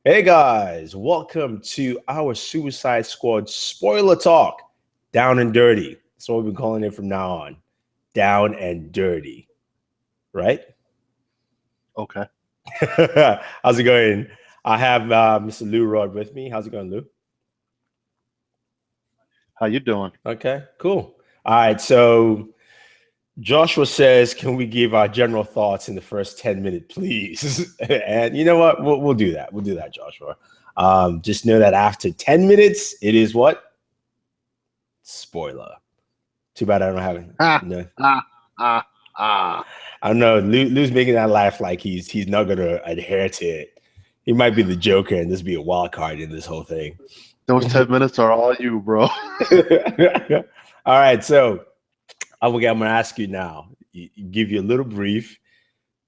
Hey guys, welcome to our Suicide Squad spoiler talk. Down and dirty. That's what we've been calling it from now on. Down and dirty. Right? Okay. How's it going? I have Mr. Lou Rod with me. How's it going, Lou? How you doing? Okay, cool. All right, so Joshua says, can we give our general thoughts in the first 10 minutes, please? And you know what? We'll do that. We'll do that, Joshua. Just know that after 10 minutes, it is what? Spoiler. Too bad I don't have it. No. I don't know. Lou's making that laugh like he's not gonna adhere to it. He might be the Joker and this be a wild card in this whole thing. Those 10 minutes are all you, bro. All right, so I'm gonna ask you now. Give you a little brief.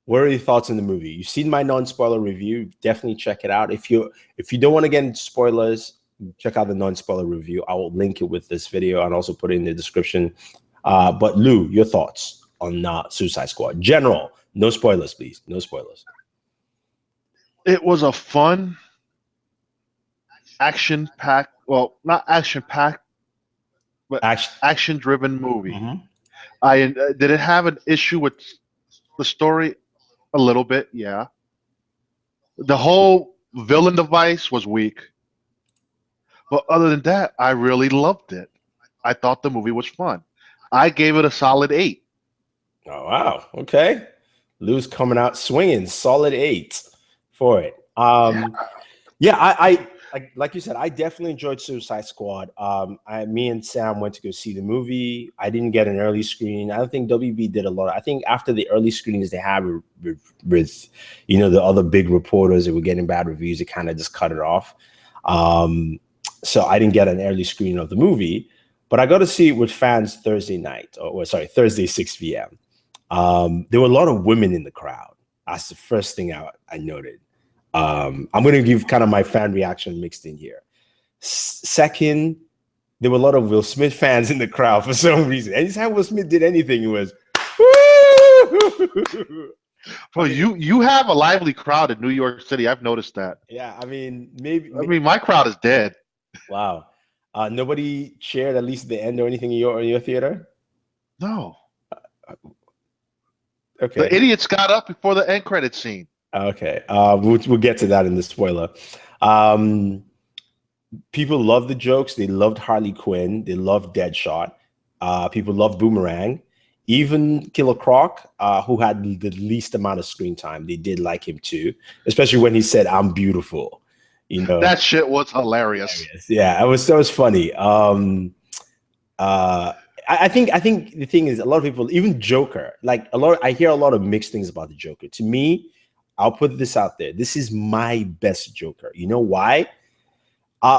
What are your thoughts on the movie? You've seen my non-spoiler review. Definitely check it out. If you don't want to get into spoilers, check out the non-spoiler review. I will link it with this video and also put it in the description. But Lou, your thoughts on Suicide Squad? General, no spoilers, please. No spoilers. It was a fun, action-packed, well, not action-packed, but action-driven movie. Mm-hmm. Did it have an issue with the story? A little bit, yeah. The whole villain device was weak. But other than that, I really loved it. I thought the movie was fun. I gave it a solid 8. Oh, wow. Okay. Lou's coming out swinging. Solid 8 for it. Yeah, I like you said, I definitely enjoyed Suicide Squad. Me and Sam went to go see the movie. I didn't get an early screening. I don't think WB did a lot. I think after the early screenings they had with the other big reporters that were getting bad reviews, it kind of just cut it off. So I didn't get an early screening of the movie, but I got to see it with fans Thursday 6 p.m. There were a lot of women in the crowd. That's the first thing I noted. I'm going to give kind of my fan reaction mixed in here. Second, there were a lot of Will Smith fans in the crowd for some reason. Anytime Will Smith did anything, it was woo! Well, you have a lively crowd in New York City. I've noticed that. Yeah, I mean, my crowd is dead. Wow. Nobody cheered at least the end or anything in your theater? No. Okay. The idiots got up before the end credit scene. Okay. We'll get to that in the spoiler. People love the jokes. They loved Harley Quinn. They loved Deadshot. People loved Boomerang. Even Killer Croc, who had the least amount of screen time, they did like him too, especially when he said, "I'm beautiful." That shit was hilarious. Yeah, that was funny. I think the thing is, a lot of people, even Joker, I hear a lot of mixed things about the Joker. To me, I'll put this out there. This is my best Joker. You know why?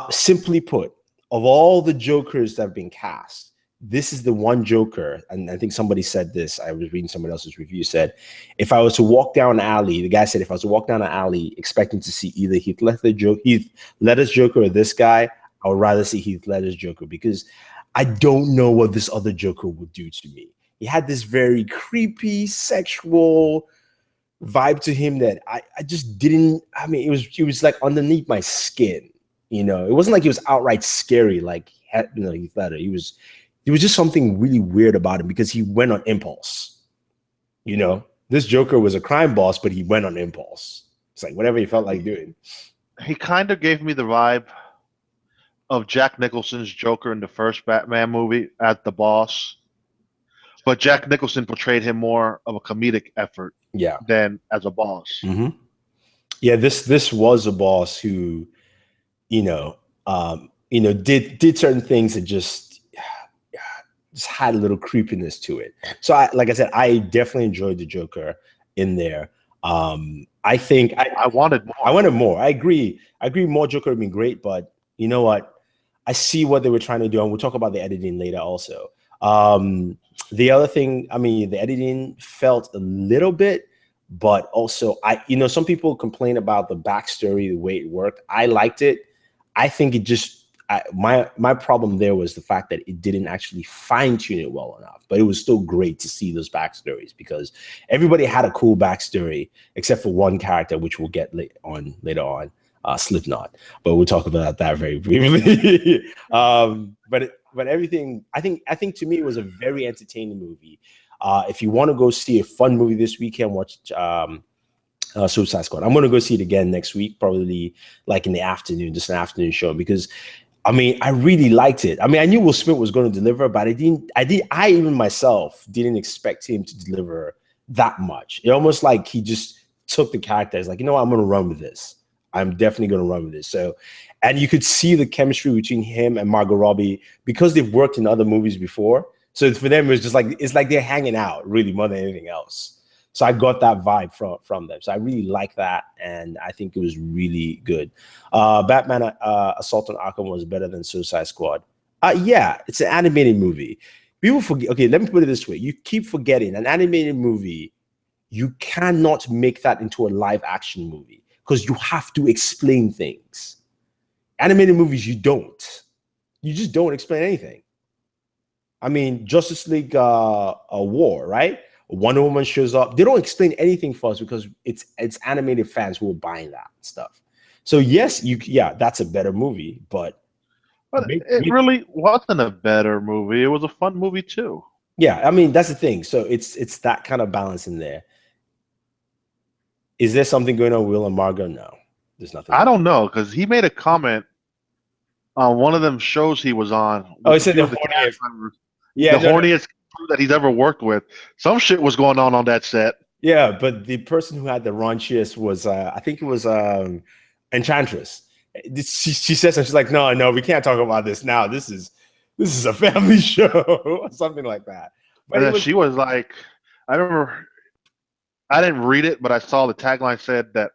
Simply put, of all the Jokers that have been cast, this is the one Joker, and I think somebody said this. I was reading somebody else's review, said, if I was to walk down an alley, the guy said, if I was to walk down an alley expecting to see either Heath Ledger's Joker or this guy, I would rather see Heath Ledger's Joker because I don't know what this other Joker would do to me. He had this very creepy, sexual vibe to him that I just didn't. I mean, it was like underneath my skin. It wasn't like he was outright scary like Heath Ledger. There was just something really weird about him because he went on impulse. This Joker was a crime boss, but he went on impulse. It's like whatever he felt like doing. He kind of gave me the vibe of Jack Nicholson's Joker in the first Batman movie as the boss. But Jack Nicholson portrayed him more of a comedic effort than as a boss. Mm-hmm. Yeah, this was a boss who, did certain things that just had a little creepiness to it. So, like I said, I definitely enjoyed the Joker in there. I think I wanted more. I wanted more. I agree. More Joker would be great, but you know what? I see what they were trying to do, and we'll talk about the editing later also. The other thing, the editing felt a little bit, but also some people complain about the backstory, the way it worked. I liked it. I think it just my problem there was the fact that it didn't actually fine tune it well enough, but it was still great to see those backstories because everybody had a cool backstory except for one character, which we'll get later on. Slipknot, but we'll talk about that very briefly. But everything, I think to me it was a very entertaining movie. If you want to go see a fun movie this weekend, watch Suicide Squad. I'm going to go see it again next week, probably like in the afternoon, just an afternoon show, because I mean, I really liked it. I mean, I knew Will Smith was going to deliver, but I even myself didn't expect him to deliver that much. It almost like he just took the character. It's like, you know what, I'm going to run with this. I'm definitely going to run with this. So, and you could see the chemistry between him and Margot Robbie because they've worked in other movies before. So for them, it was just like, it's like they're hanging out really more than anything else. So I got that vibe from them. So I really like that, and I think it was really good. Batman Assault on Arkham was better than Suicide Squad. Yeah, it's an animated movie. People forget. Okay, let me put it this way. You keep forgetting an animated movie, you cannot make that into a live action movie because you have to explain things. Animated movies, you don't. You just don't explain anything. I mean, Justice League War, right? Wonder Woman shows up. They don't explain anything for us because it's animated fans who are buying that stuff. So yes, that's a better movie, but it really wasn't a better movie. It was a fun movie too. Yeah, I mean that's the thing. So it's that kind of balance in there. Is there something going on with Will and Margot? No, there's nothing. I don't know because he made a comment on one of them shows he was on. Oh, he said the horniest. Yeah, the horniest that he's ever worked with. Some shit was going on that set. Yeah, but the person who had the raunchiest was I think it was Enchantress. She says, she's like, no, we can't talk about this now. This is a family show or something like that. But then she was like, I remember, I didn't read it, but I saw the tagline said that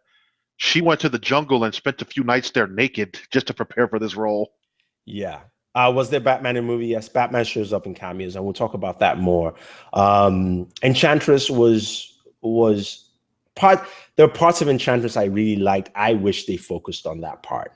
she went to the jungle and spent a few nights there naked just to prepare for this role. Yeah. Was there Batman in the movie? Yes, Batman shows up in cameos, and we'll talk about that more. Enchantress was part. There are parts of Enchantress I really liked. I wish they focused on that part.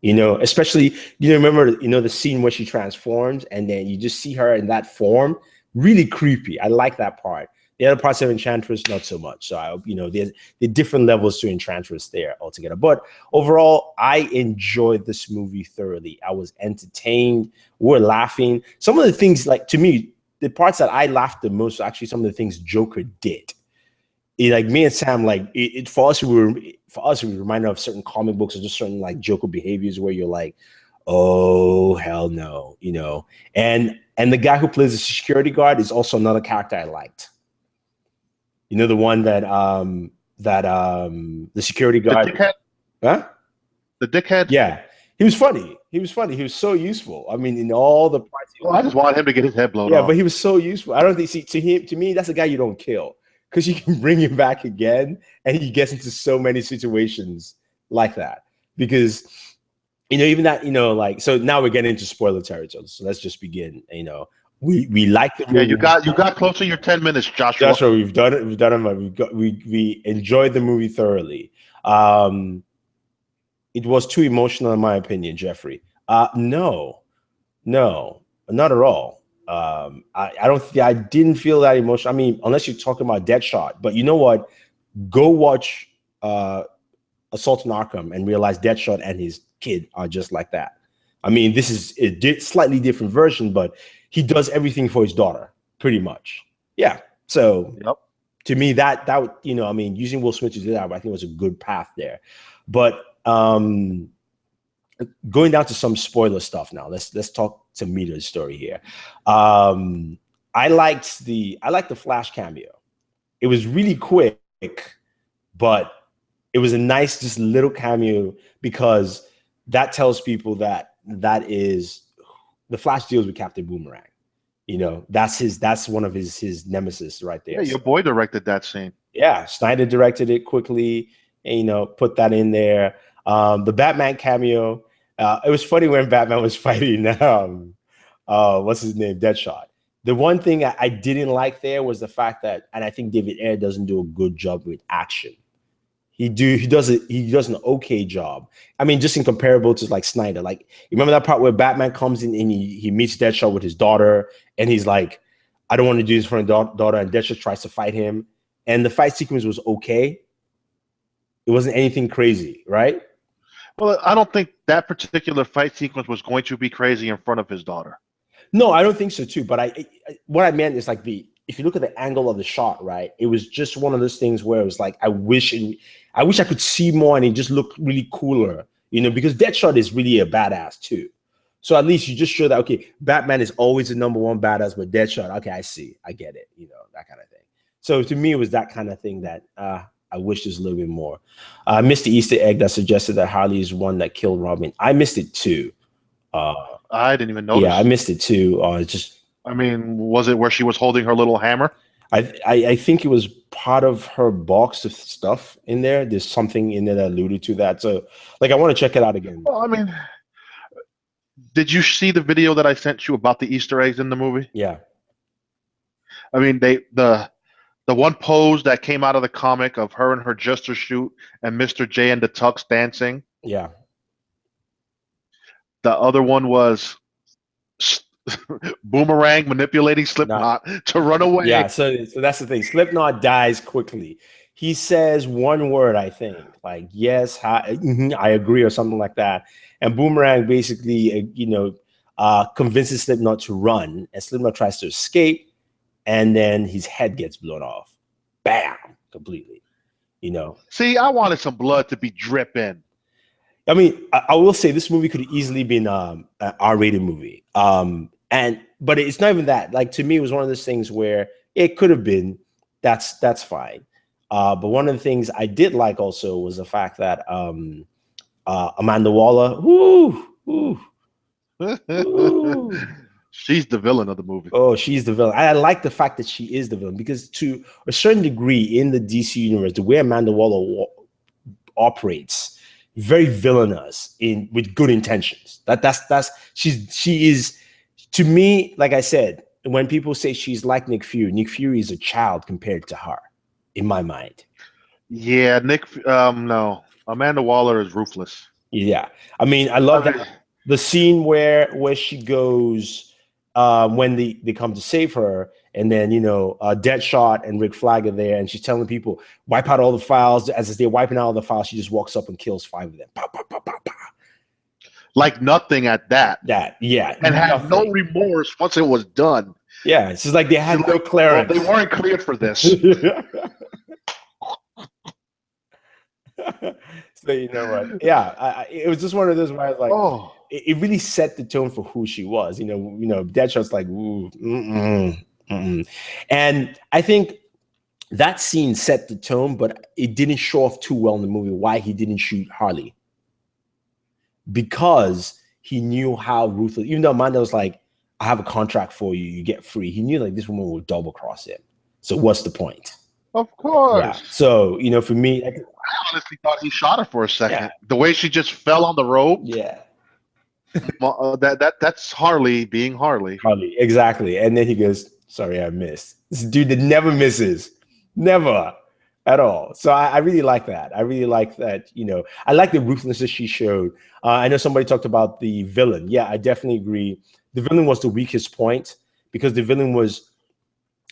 You know, especially remember the scene where she transforms, and then you just see her in that form. Really creepy. I like that part. The other parts of Enchantress, not so much. So there's the different levels to Enchantress there altogether. But overall, I enjoyed this movie thoroughly. I was entertained. We're laughing. Some of the things, like to me, the parts that I laughed the most were actually some of the things Joker did. Like me and Sam, like for us, we reminded of certain comic books or just certain like Joker behaviors where you're like, oh hell no, And the guy who plays the security guard is also another character I liked. The one that the security guard. The dickhead? Huh? The dickhead? Yeah. He was funny. He was so useful. I mean, in all the parts. I just want him to get his head blown off. Yeah, but he was so useful. I don't think to me, that's a guy you don't kill. Because you can bring him back again and he gets into so many situations like that. Because even that, like, so now we're getting into spoiler territory. So let's just begin. We like the movie. Yeah, you got close to your 10 minutes, Joshua. Joshua, we've done it. We enjoyed the movie thoroughly. It was too emotional, in my opinion, Jeffrey. No, not at all. I didn't feel that emotional. I mean, unless you're talking about Deadshot. But you know what? Go watch Assault on Arkham and realize Deadshot and his kid are just like that. I mean, this is a slightly different version, but he does everything for his daughter, pretty much. Yeah. So to me, that using Will Smith to do that, I think was a good path there. But going down to some spoiler stuff now. Let's talk some meat of the story here. I liked the Flash cameo. It was really quick, but it was a nice just little cameo because that tells people that is the Flash deals with Captain Boomerang. That's one of his nemesis right there. Yeah, your boy directed that scene. Yeah, Snyder directed it quickly and put that in there. The Batman cameo. It was funny when Batman was fighting what's his name? Deadshot. The one thing I didn't like there was the fact that, and I think David Ayer doesn't do a good job with action. He does an okay job. I mean, just in comparable to like Snyder. Like, you remember that part where Batman comes in and he meets Deadshot with his daughter, and he's like, I don't want to do this for my daughter, and Deadshot tries to fight him. And the fight sequence was okay. It wasn't anything crazy, right? Well, I don't think that particular fight sequence was going to be crazy in front of his daughter. No, I don't think so too. But what I meant is like if you look at the angle of the shot, right? It was just one of those things where it was like I wish I could see more and it just looked really cooler, because Deadshot is really a badass too. So at least you just show that okay, Batman is always the number one badass, but Deadshot, okay, I see, I get it, that kind of thing. So to me, it was that kind of thing that I wish there's a little bit more. I missed the Easter egg that suggested that Harley is one that killed Robin. I missed it too. I didn't even notice. Yeah, I missed it too. I mean, was it where she was holding her little hammer? I think it was part of her box of stuff in there. There's something in there that alluded to that. So, like, I want to check it out again. Well, I mean, did you see the video that I sent you about the Easter eggs in the movie? Yeah. I mean, the one pose that came out of the comic of her and her Jester shoot and Mr. J and the Tux dancing. Yeah. The other one was Boomerang manipulating Slipknot to run away. Yeah, so that's the thing. Slipknot dies quickly. He says one word, I think, like yes, I agree, or something like that. And Boomerang basically, convinces Slipknot to run, and Slipknot tries to escape, and then his head gets blown off. Bam, completely. See, I wanted some blood to be dripping. I mean, I will say this movie could have easily been an R-rated movie. But it's not even that. Like, to me, it was one of those things where it could have been. That's fine. But one of the things I did like also was the fact that Amanda Waller, she's the villain of the movie. Oh, she's the villain. I like the fact that she is the villain because to a certain degree in the DC universe, the way Amanda Waller operates, very villainous with good intentions. She is, to me, like I said, when people say she's like Nick Fury is a child compared to her, in my mind. Yeah, no. Amanda Waller is ruthless. Yeah. I mean, I love that the scene where she goes when they come to save her, and then Deadshot and Rick Flag are there, and she's telling people wipe out all the files. As they're wiping out all the files, she just walks up and kills 5 of them. Pow, pow, pow, pow, pow. Like nothing at that. Yeah, and had no remorse once it was done. Yeah, it's just like they had no clearance. Well, they weren't cleared for this. So you know what? Yeah, it was just one of those where I was like, it really set the tone for who she was. Deadshot's like, ooh, and I think that scene set the tone, but it didn't show off too well in the movie why he didn't shoot Harley, because he knew how ruthless. Even though Amanda was like, "I have a contract for you, you get free," he knew like this woman will double cross him. So what's the point? Of course. Yeah. So for me, I honestly thought he shot her for a second. Yeah. The way she just fell on the rope. Yeah. That's Harley being Harley. Harley, exactly. And then he goes, "Sorry, I missed." This dude that never misses, never at all. So I really like that. I really like that. I like the ruthlessness she showed. I know somebody talked about the villain. Yeah, I definitely agree. The villain was the weakest point because the villain was.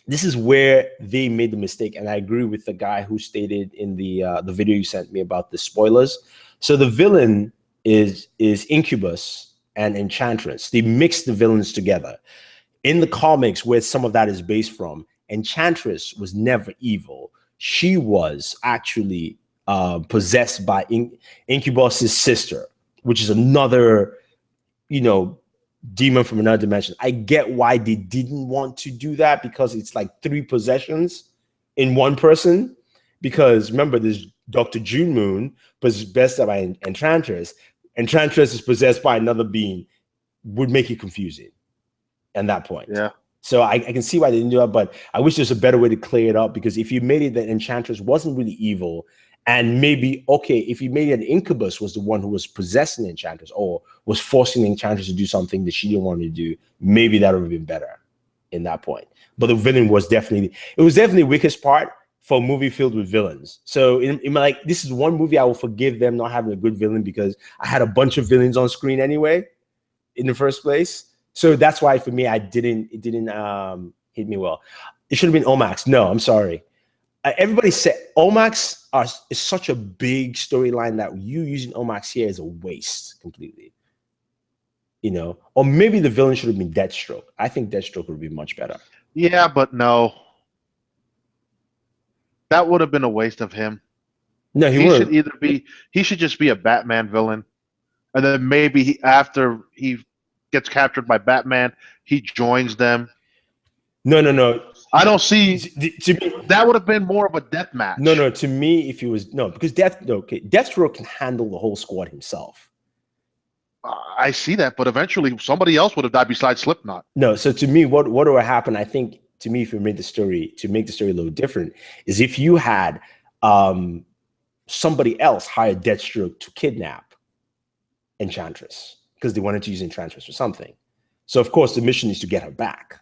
This is where they made the mistake, and I agree with the guy who stated in the video you sent me about the spoilers. So the villain is Incubus and Enchantress. They mixed the villains together. In the comics, where some of that is based from, Enchantress was never evil. She was actually possessed by Incubus's sister, which is another, demon from another dimension. I get why they didn't want to do that because it's like 3 possessions in one person. Because remember, there's Dr. June Moon possessed by Enchantress. Enchantress is possessed by another being. Would make it confusing at that point. Yeah. So I can see why they didn't do that, but I wish there's a better way to clear it up, because if you made it that Enchantress wasn't really evil, and maybe, okay, if you made it that Incubus was the one who was possessing Enchantress or was forcing Enchantress to do something that she didn't want to do, maybe that would have been better in that point. But the villain was definitely the weakest part for a movie filled with villains. So this is one movie I will forgive them not having a good villain, because I had a bunch of villains on screen anyway in the first place. So that's why for me, it didn't hit me well. It should have been Omax. No, I'm sorry. everybody said Omax is such a big storyline that you using Omax here is a waste completely. You know, or maybe the villain should have been Deathstroke. I think Deathstroke would be much better. Yeah, but no, that would have been a waste of him. No, he He should would. either be he should just be a Batman villain, and then maybe after he gets captured by Batman, he joins them. No, no, no. I don't see To me, that would have been more of a death no, match. no. To me, if he was no, because Deathstroke can handle the whole squad himself. I see that, but eventually somebody else would have died besides Slipknot. No, so to me, what would happen? I think to me, if you made the story to make the story a little different, is if you had somebody else hire Deathstroke to kidnap Enchantress because they wanted to use Enchantress for something. So of course, the mission is to get her back,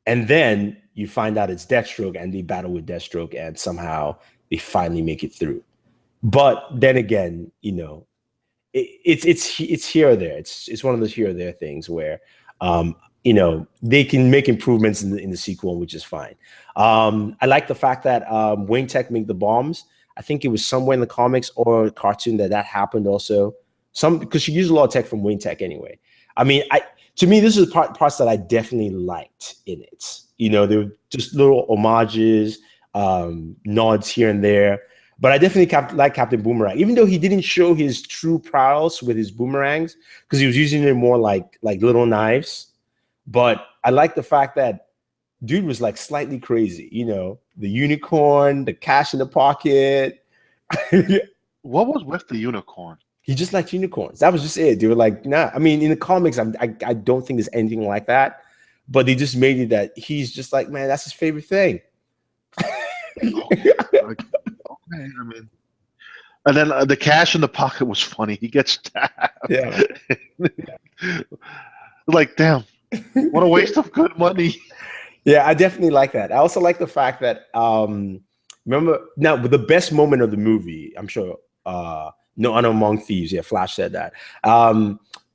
and then you find out it's Deathstroke, and they battle with Deathstroke, and somehow they finally make it through. But then again, you know, it's here or there. It's one of those here or there things where you know, they can make improvements in the sequel, which is fine. I like the fact that Wayne Tech make the bombs. I think it was somewhere in the comics or a cartoon that happened also. Because she used a lot of tech from Wayne Tech anyway. I mean, to me, this is parts that I definitely liked in it. You know, there were just little homages, nods here and there. But I definitely like Captain Boomerang, even though he didn't show his true prowess with his boomerangs, because he was using it more like little knives. But I like the fact that dude was like slightly crazy, you know, the unicorn, the cash in the pocket. What was with the unicorn? He just liked unicorns. That was just it. They were like, nah. I mean, in the comics, I don't think there's anything like that, but they just made it that he's just like, man, that's his favorite thing. Okay, I mean, and then the cash in the pocket was funny. He gets stabbed. Yeah. Like, damn, what a waste of good money. Yeah, I definitely like that. I also like the fact that remember now the best moment of the movie, I'm sure No Honor Among Thieves. Yeah, Flash said that.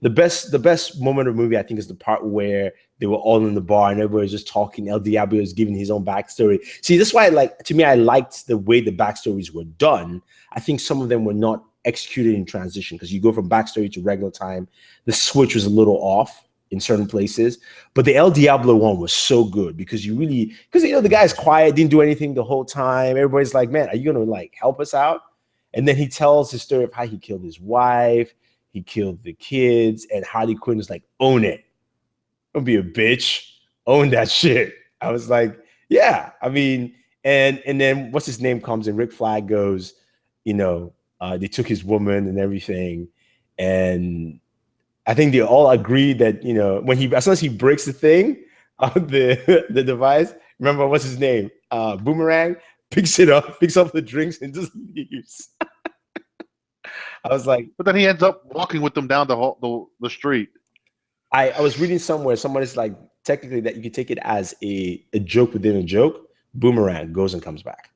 The best moment of the movie, I think, is the part where they were all in the bar and everybody was just talking. El Diablo is giving his own backstory. See, that's why I liked the way the backstories were done. I think some of them were not executed in transition because you go from backstory to regular time. The switch was a little off in certain places, but the El Diablo one was so good because you know the guy's quiet, didn't do anything the whole time. Everybody's like, man, are you gonna like help us out? And then he tells his story of how he killed his wife, he killed the kids, and Harley Quinn was like, own it. Don't be a bitch. Own that shit. I was like, yeah. I mean, and then what's his name comes and Rick Flag goes, you know, they took his woman and everything, and I think they all agreed that, you know, as soon as he breaks the thing, the device, remember what's his name? Boomerang picks up the drinks and just leaves. I was like, but then he ends up walking with them down the street. I was reading somewhere, somebody's like, technically that you could take it as a joke within a joke. Boomerang goes and comes back.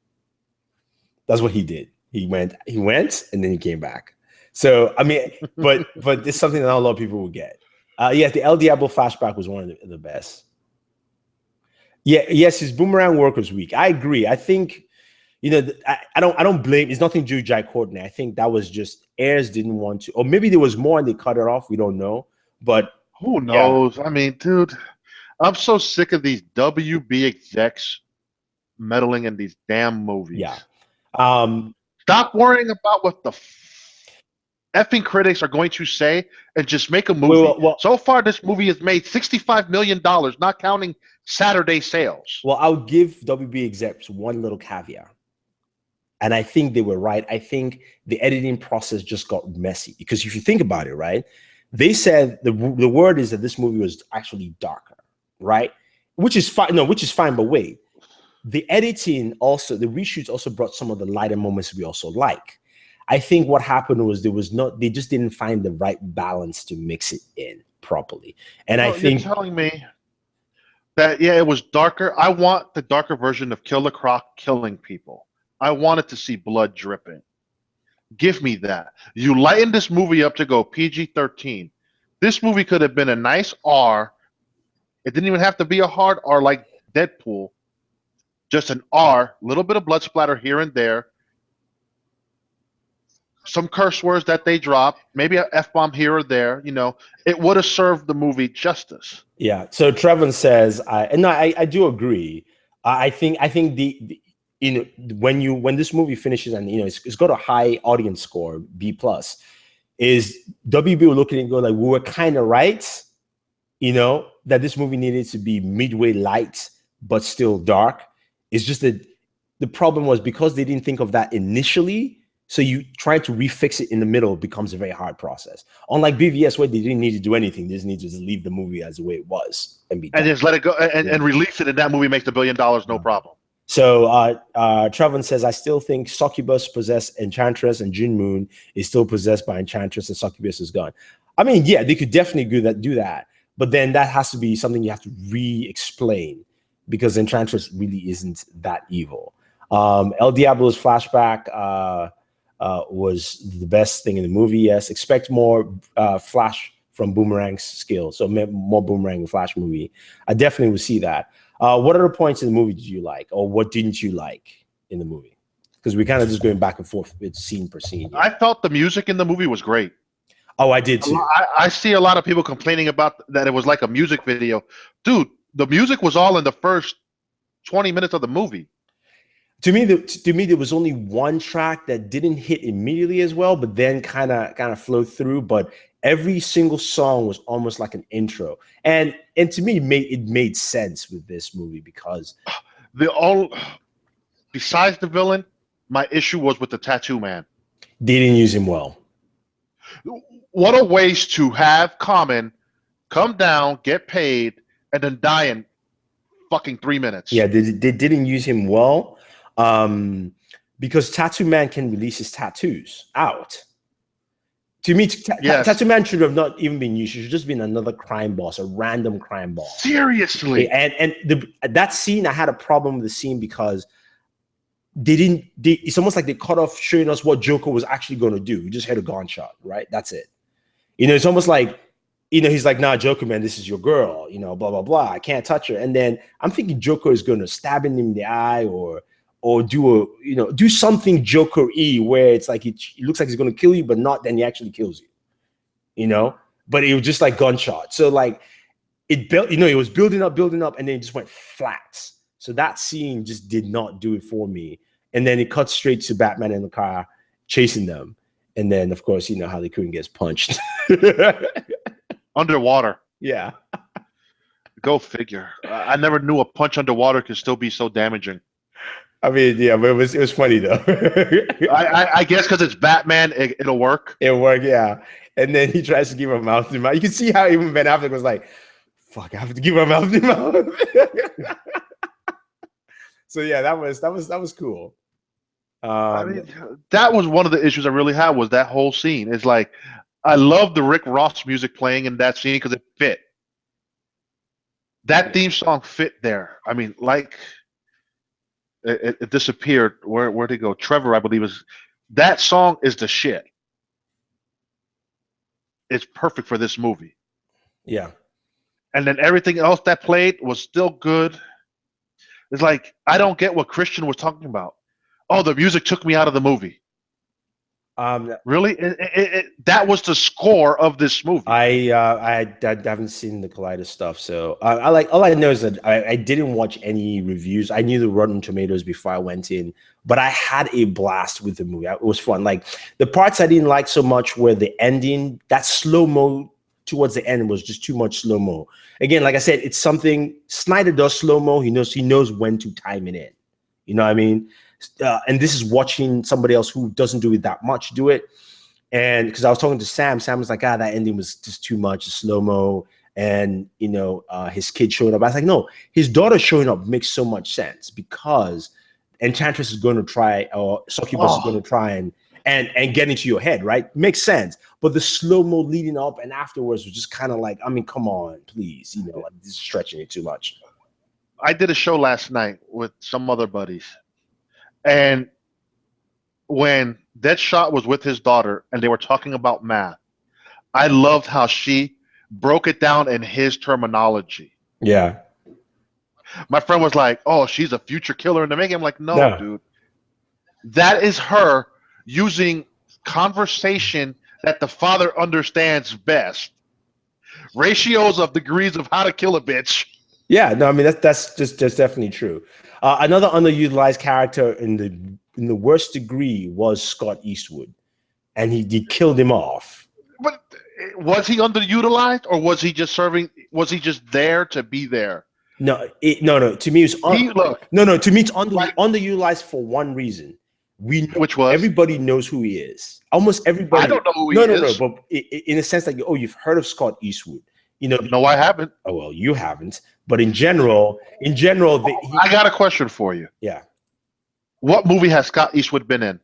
That's what he did. He went, and then he came back. So, I mean, but it's something that not a lot of people will get. Yeah, the El Diablo flashback was one of the best. Yeah, yes, his boomerang work was weak. I agree. I think, you know, I don't blame. It's nothing to do with Jai Courtney. I think that was just Ayers didn't want to, or maybe there was more and they cut it off. We don't know. But who knows? Yeah. I mean, dude, I'm so sick of these WB execs meddling in these damn movies. Yeah. Stop worrying about what the effing critics are going to say and just make a movie. Well, so far, this movie has made $65 million, not counting Saturday sales. Well, I'll give WB execs one little caveat. And I think they were right. I think the editing process just got messy because if you think about it, right, they said the word is that this movie was actually darker, right? Which is fine. No, which is fine. But wait, the editing also, the reshoots also brought some of the lighter moments we also like. I think what happened was they just didn't find the right balance to mix it in properly. And I think you're telling me that, yeah, it was darker. I want the darker version of Killer Croc killing people. I wanted to see blood dripping. Give me that. You lightened this movie up to go PG-13. This movie could have been a nice R. It didn't even have to be a hard R like Deadpool. just an R, little bit of blood splatter here and there, some curse words that they drop, maybe an F-bomb here or there, it would have served the movie justice. Yeah. So Trevor says, I do agree. I think when this movie finishes and it's got a high audience score, B+, is WB looking and go like, we were kind of right, that this movie needed to be midway light but still dark. It's just that the problem was because they didn't think of that initially. So you try to refix it in the middle becomes a very hard process. Unlike BVS, where they didn't need to do anything, they just need to just leave the movie as the way it was and be done. And just let it go and release it, and that movie makes $1 billion, no problem. So Trevor says, I still think Succubus possessed Enchantress and June Moon is still possessed by Enchantress and Succubus is gone. I mean, yeah, they could definitely do that. But then that has to be something you have to re-explain because Enchantress really isn't that evil. El Diablo's flashback was the best thing in the movie. Yes, expect more Flash from Boomerang's skills. So more Boomerang and Flash movie. I definitely would see that. What other points in the movie did you like, or what didn't you like in the movie? Because we're kind of just going back and forth with scene per scene. I felt the music in the movie was great. Oh, I did too. I see a lot of people complaining about that it was like a music video. Dude, the music was all in the first 20 minutes of the movie. To me, there was only one track that didn't hit immediately as well, but then kind of flowed through. But every single song was almost like an intro, and to me, it made sense with this movie because besides the villain, my issue was with the Tattoo Man. They didn't use him well. What a waste to have Common come down, get paid, and then die in fucking 3 minutes. Yeah, they didn't use him well. Because Tattoo Man can release his tattoos out. To me, Tattoo Man should have not even been used. It should just been another crime boss, a random crime boss. Seriously. And that scene, I had a problem with the scene because it's almost like they cut off showing us what Joker was actually going to do. We just heard a gunshot, right? That's it. It's almost like, he's like, nah, Joker, man, this is your girl, blah, blah, blah. I can't touch her. And then I'm thinking Joker is going to stab him in the eye or do something Joker-y where it's like it looks like he's going to kill you, but not, then he actually kills you, but it was just like gunshot. So like it built, it was building up, and then it just went flat. So that scene just did not do it for me. And then it cut straight to Batman in the car chasing them. And then, of course, Harley Quinn gets punched. Underwater. Yeah. Go figure. I never knew a punch underwater could still be so damaging. I mean, yeah, but it was funny though. I guess because it's Batman, it'll work. It'll work, yeah. And then he tries to give him mouth to mouth. You can see how even Ben Affleck was like, "Fuck, I have to give him mouth to mouth." So yeah, that was cool. I mean, that was one of the issues I really had was that whole scene. It's like I love the Rick Ross music playing in that scene because it fit. That theme song fit there. I mean, like. It disappeared. Where'd it go? Trevor, I believe, that song is the shit. It's perfect for this movie. Yeah. And then everything else that played was still good. It's like I don't get what Christian was talking about. Oh, the music took me out of the movie. Really? That was the score of this movie. I haven't seen the Collider stuff, so all I know is that I didn't watch any reviews. I knew the Rotten Tomatoes before I went in, but I had a blast with the movie. It was fun. Like the parts I didn't like so much were the ending. That slow mo towards the end was just too much slow mo. Again, like I said, it's something Snyder does slow mo. He knows when to time it in. You know what I mean? And this is watching somebody else who doesn't do it that much do it. And because I was talking to Sam was like, that ending was just too much slow-mo. And, his kid showing up. I was like, no, his daughter showing up makes so much sense because Enchantress is going to try, or Succubus is going to try and get into your head, right? Makes sense. But the slow-mo leading up and afterwards was just kind of like, I mean, come on, please. Like, this is stretching it too much. I did a show last night with some other buddies. And when Deadshot was with his daughter and they were talking about math, I loved how she broke it down in his terminology. Yeah. My friend was like, "Oh, she's a future killer in the making." I'm like, "No, No. dude. That is her using conversation that the father understands best. Ratios of degrees of how to kill a bitch." Yeah, no, I mean that's just definitely true. Another underutilized character in the worst degree was Scott Eastwood, and he killed him off. But was he underutilized, or was he just serving? Was he just there to be there? No, no. To me, it's Look. no. To me, it's Like, underutilized for one reason. We know, which was, everybody knows who he is. Almost everybody. I don't know who he no, is. But in a sense, like, oh, you've heard of Scott Eastwood. You know. No, I haven't. Oh well, you haven't. But in general, I got a question for you. Yeah. What movie has Scott Eastwood been in?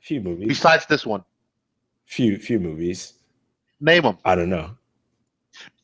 Few movies. Besides this one. Few movies. Name them. I don't know.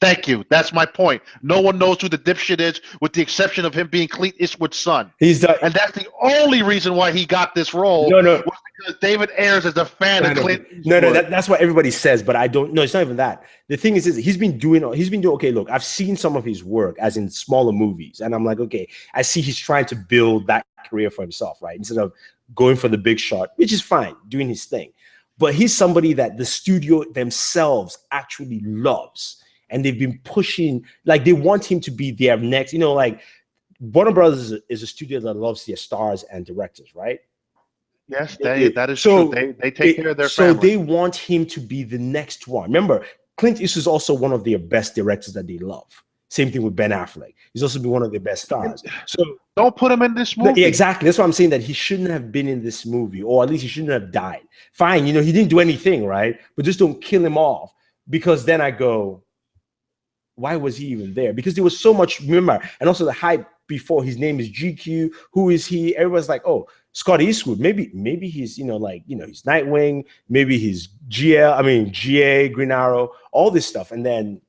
Thank you. That's my point. No one knows who the dipshit is, with the exception of him being Clint Eastwood's son. And that's the only reason why he got this role. No. Was because David Ayers is a fan of Clint Eastwood. No. That's what everybody says, but I don't know. It's not even that. The thing is he's been doing. Okay, look, I've seen some of his work, as in smaller movies, and I'm like, okay, I see he's trying to build that career for himself, right? Instead of going for the big shot, which is fine, doing his thing. But he's somebody that the studio themselves actually loves. And they've been pushing, like, they want him to be their next, like Warner Brothers is a studio that loves their stars and directors, right? Yes, that is true. They take care of their family. So they want him to be the next one. Remember, Clint Eastwood is also one of their best directors that they love. Same thing with Ben Affleck. He's also been one of their best stars. So don't put him in this movie. Exactly. That's what I'm saying, that he shouldn't have been in this movie, or at least he shouldn't have died. Fine, he didn't do anything, right? But just don't kill him off, because then I go, why was he even there? Because there was so much, remember, and also the hype before. His name is GQ. Who is he? Everyone's like, oh, Scott Eastwood. Maybe he's, he's Nightwing. Maybe he's GA, Green Arrow, all this stuff. And then,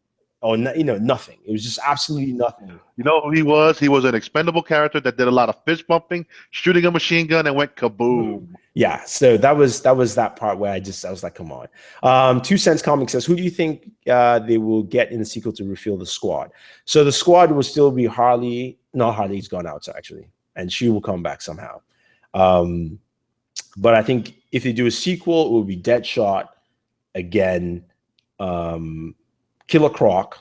nothing. It was just absolutely nothing. You know who he was? He was an expendable character that did a lot of fist bumping, shooting a machine gun, and went kaboom. Yeah, so that was that part where I was like, come on. 2 Cents Comics says, who do you think they will get in the sequel to refill the squad? So the squad will still be Harley. No, Harley's gone out, actually, and she will come back somehow. But I think if they do a sequel, it will be Deadshot again, Killer Croc,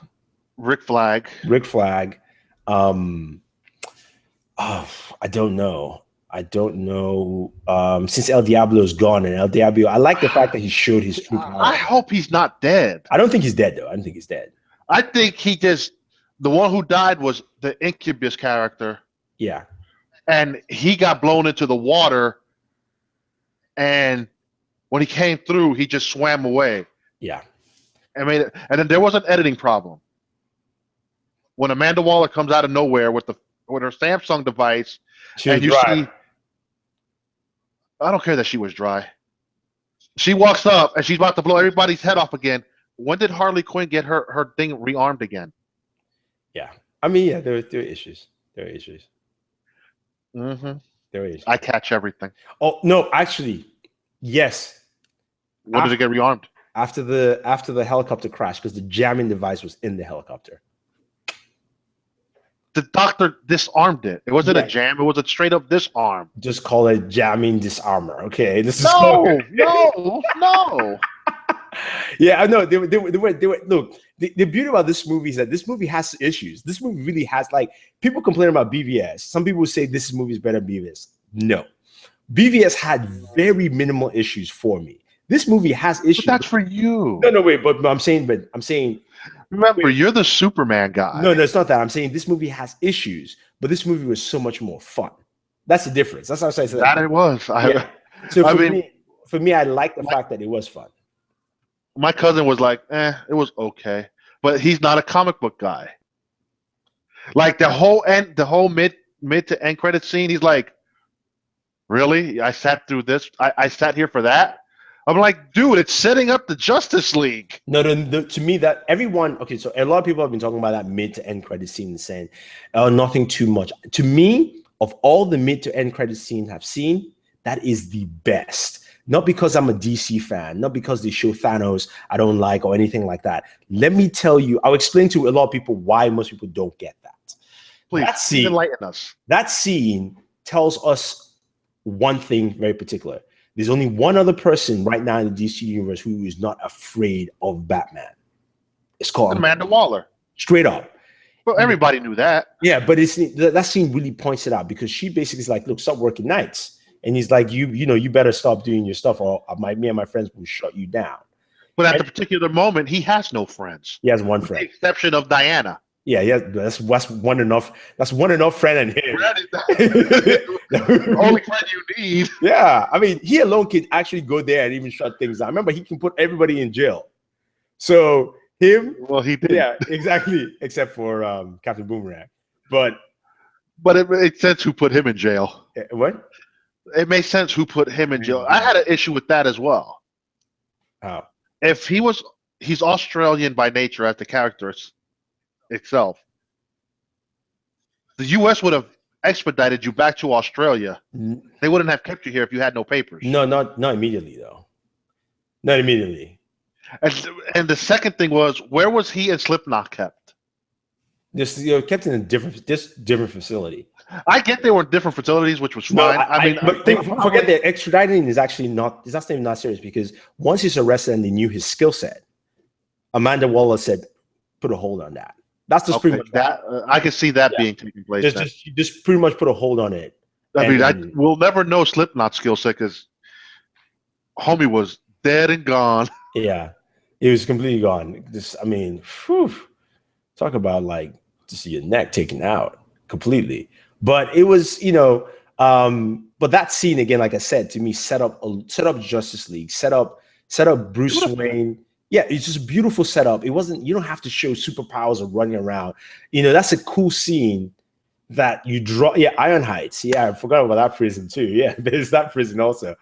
Rick Flag. I don't know. Since El Diablo's gone, and El Diablo, I like the fact that he showed his true power. I hope he's not dead. I don't think he's dead, though. I don't think he's dead. I think the one who died was the Incubus character. Yeah. And he got blown into the water, and when he came through, he just swam away. Yeah. And then there was an editing problem. When Amanda Waller comes out of nowhere with her Samsung device, and you see, I don't care that she was dry. She walks up and she's about to blow everybody's head off again. When did Harley Quinn get her thing rearmed again? Yeah, yeah, there are issues. Mm-hmm. There are issues. I catch everything. Oh no, actually, yes. When did it get rearmed? After the helicopter crash, because the jamming device was in the helicopter. The doctor disarmed it. It wasn't a jam. It was a straight up disarm. Just call it jamming disarmor. Okay. No. Yeah, I know. They were. Look, the beauty about this movie is that this movie has issues. This movie really has, like, people complain about BVS. Some people say this movie is better than BVS. No. BVS had very minimal issues for me. This movie has issues. But that's for you. No, wait, but I'm saying. Remember, you're the Superman guy. No, it's not that. I'm saying this movie has issues, but this movie was so much more fun. That's the difference. That's how I say that. That it was. So for me, I like the fact that it was fun. My cousin was like, it was okay. But he's not a comic book guy. Like the whole mid to end credit scene, he's like, really? I sat through this? I sat here for that? I'm like, dude, it's setting up the Justice League. No, to me, that everyone, okay, so a lot of people have been talking about that mid to end credit scene and saying, nothing too much. To me, of all the mid to end credit scenes I've seen, that is the best. Not because I'm a DC fan, not because they show Thanos I don't like or anything like that. Let me tell you, I'll explain to a lot of people why most people don't get that. Please enlighten us. That scene tells us one thing very particular. There's only one other person right now in the DC universe who is not afraid of Batman. It's called Amanda Waller. Straight up. Well, everybody knew that. Yeah, but that scene really points it out because she basically is like, look, stop working nights. And he's like, you better stop doing your stuff or me and my friends will shut you down. But at the particular moment, he has no friends. He has one friend. With the exception of Diana. Yeah, that's one enough. That's one enough friend in him. The only friend you need. Yeah, I mean, he alone can actually go there and even shut things down. Remember, he can put everybody in jail. So him, well, he did. Yeah, exactly, except for Captain Boomerang. But it makes sense who put him in jail. What? It makes sense who put him in jail. I had an issue with that as well. How? If he's Australian by nature as the character itself, the U.S. would have expedited you back to Australia. They wouldn't have kept you here if you had no papers. No, not immediately though. Not immediately. And the second thing was, where was he and Slipknot kept? Just kept in a different facility. I get they were in different facilities, which was fine. Forget that extraditing is actually not. Is actually not serious because once he's arrested and they knew his skill set, Amanda Waller said, "Put a hold on that." That's just pretty much that. I can see that being taking place. Just pretty much put a hold on it. I mean, we'll never know Slipknot's skill set because homie was dead and gone. Yeah, it was completely gone. Talk about like to see your neck taken out completely. But it was, but that scene again, like I said, to me, set up Justice League, set up Bruce Wayne. Yeah, it's just a beautiful setup. It wasn't, you don't have to show superpowers or running around. That's a cool scene that you draw. Yeah, Iron Heights. Yeah, I forgot about that prison too. Yeah, there's that prison also.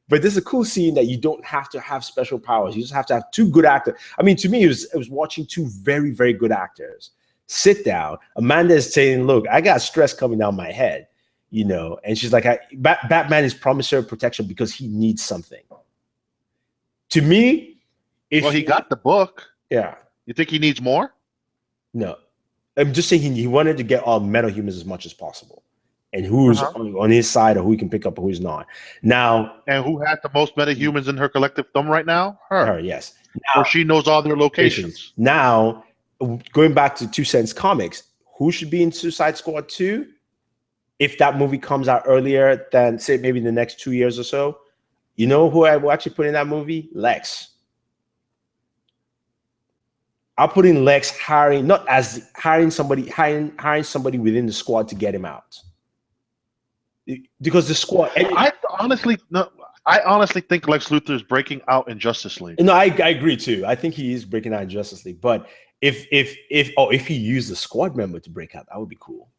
But there's a cool scene that you don't have to have special powers. You just have to have two good actors. I mean, to me, it was watching two very, very good actors sit down. Amanda is saying, look, I got stress coming down my head, and she's like, Batman is promised her protection because he needs something. To me, he got the book. Yeah. You think he needs more? No. I'm just saying he wanted to get all metal humans as much as possible. And who's on his side or who he can pick up or who's not. Now. And who has the most meta humans in her collective thumb right now? Her, yes. Now, or she knows all their locations. Now, going back to 2 Cents Comics, who should be in Suicide Squad 2? If that movie comes out earlier than, say, maybe the next 2 years or so, you know who I will actually put in that movie? Lex. I'll put in Lex hiring somebody within the squad to get him out. Because the squad. I honestly think Lex Luthor is breaking out in Justice League. No, I agree too. I think he is breaking out in Justice League. But if he used the squad member to break out, that would be cool.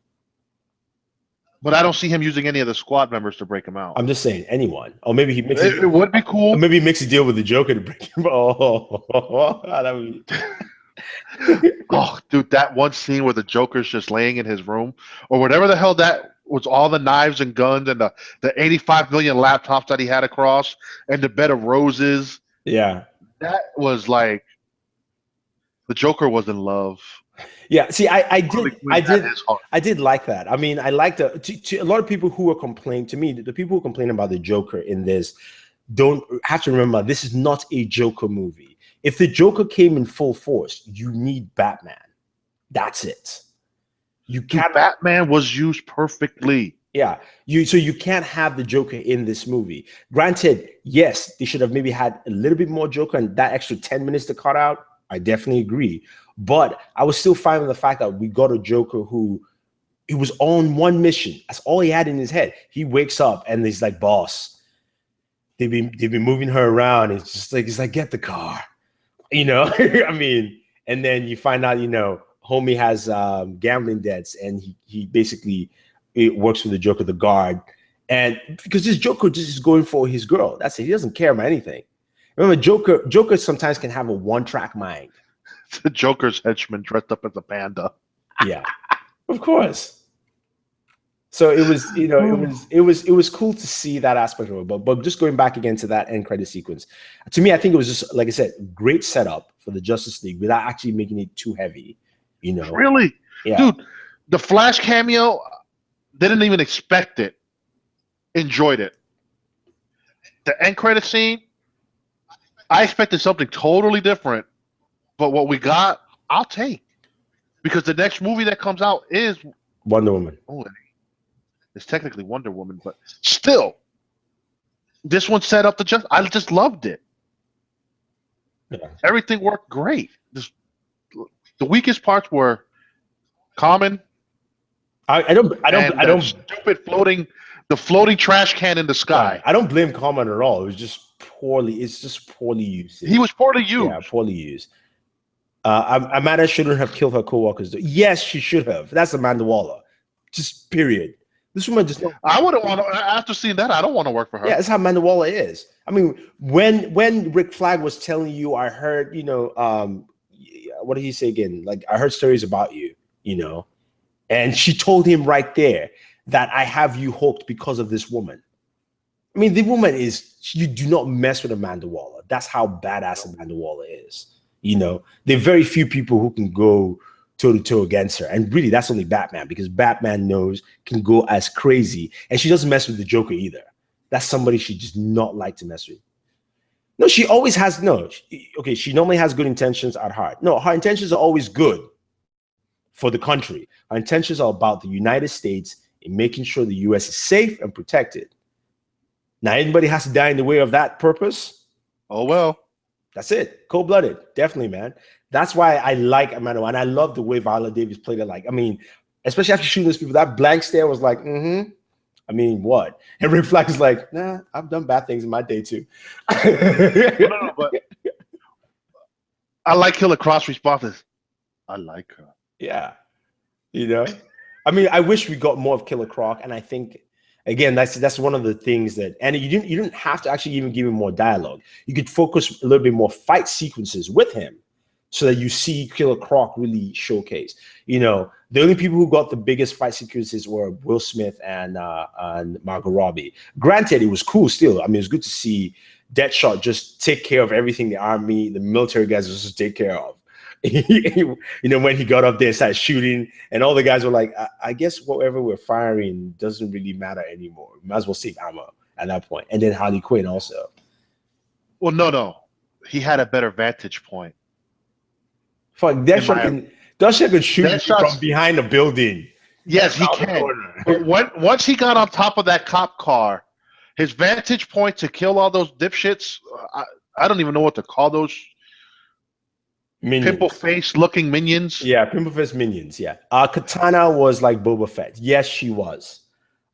But I don't see him using any of the squad members to break him out. I'm just saying anyone. Or maybe he makes it would be cool. Or maybe he makes a deal with the Joker to break him out. That would be. Oh, dude, that one scene where the Joker's just laying in his room or whatever the hell that was, all the knives and guns and the 85 million laptops that he had across and the bed of roses. Yeah. That was like the Joker was in love. Yeah, see, I did like that. I mean, I like to a lot of people who are complaining, to me, the people who complain about the Joker in this don't have to remember this is not a Joker movie. If the Joker came in full force, you need Batman. That's it. Batman was used perfectly. Yeah. So you can't have the Joker in this movie. Granted, yes, they should have maybe had a little bit more Joker and that extra 10 minutes to cut out. I definitely agree. But I was still fine with the fact that we got a Joker who he was on one mission. That's all he had in his head. He wakes up and he's like, boss, they've been moving her around. It's just like, he's like, get the car. I mean, and then you find out, homie has gambling debts and he basically works for the Joker, the guard. And because this Joker just is going for his girl. That's it. He doesn't care about anything. Remember, Joker sometimes can have a one-track mind. The Joker's henchman dressed up as a panda. Yeah, of course. So it was, it was cool to see that aspect of it. But just going back again to that end credit sequence, to me, I think it was just, like I said, great setup for the Justice League without actually making it too heavy. Really? Yeah. Dude, The Flash cameo, didn't even expect it. Enjoyed it. The end credit scene, I expected something totally different, but what we got, I'll take. Because the next movie that comes out is Wonder Woman. oh, it's technically Wonder Woman, but still, this one set up I just loved it. Yeah. Everything worked great. The weakest parts were Common. I don't stupid the floating trash can in the sky. I don't blame Common at all. It's just poorly used. He was poorly used. Yeah, poorly used. Amanda shouldn't have killed her co-workers. Yes, she should have. That's Amanda Waller. Just period. This woman just. I wouldn't want to. After seeing that, I don't want to work for her. Yeah, that's how Amanda Waller is. I mean, when Rick Flag was telling you, I heard, what did he say again? Like, I heard stories about you, and she told him right there that I have you hooked because of this woman. I mean, the woman you do not mess with Amanda Waller. That's how badass Amanda Waller is. There are very few people who can go toe to toe against her. And really, that's only Batman, because Batman can go as crazy. And she doesn't mess with the Joker either. That's somebody she does not like to mess with. No, she always has, she normally has good intentions at heart. No, her intentions are always good for the country. Her intentions are about the United States in making sure the US is safe and protected. Now, anybody has to die in the way of that purpose? Oh, well. That's it. Cold-blooded. Definitely, man. That's why I like Amanda. And I love the way Viola Davis played it. Like, I mean, especially after shooting those people, that blank stare was like, I mean, what? And Rick Flag is like, nah, I've done bad things in my day too. No, but I like Killer Cross responses. I like her. Yeah. I mean, I wish we got more of Killer Croc. And I think, again, that's one of the things that, and you didn't have to actually even give him more dialogue. You could focus a little bit more fight sequences with him so that you see Killer Croc really showcase. The only people who got the biggest fight sequences were Will Smith and Margot Robbie. Granted, it was cool still. I mean, it's good to see Deadshot just take care of everything the military guys was just take care of. When he got up there and started shooting, and all the guys were like, I guess whatever we're firing doesn't really matter anymore. We might as well save ammo at that point. And then Harley Quinn also. Well, no. He had a better vantage point. Fuck, Deadshot can shoot from behind a building. Yes, he can. Once he got on top of that cop car, his vantage point to kill all those dipshits, I don't even know what to call those. Pimple face looking minions. Yeah, pimple face minions. Yeah. Katana was like Boba Fett. Yes, she was.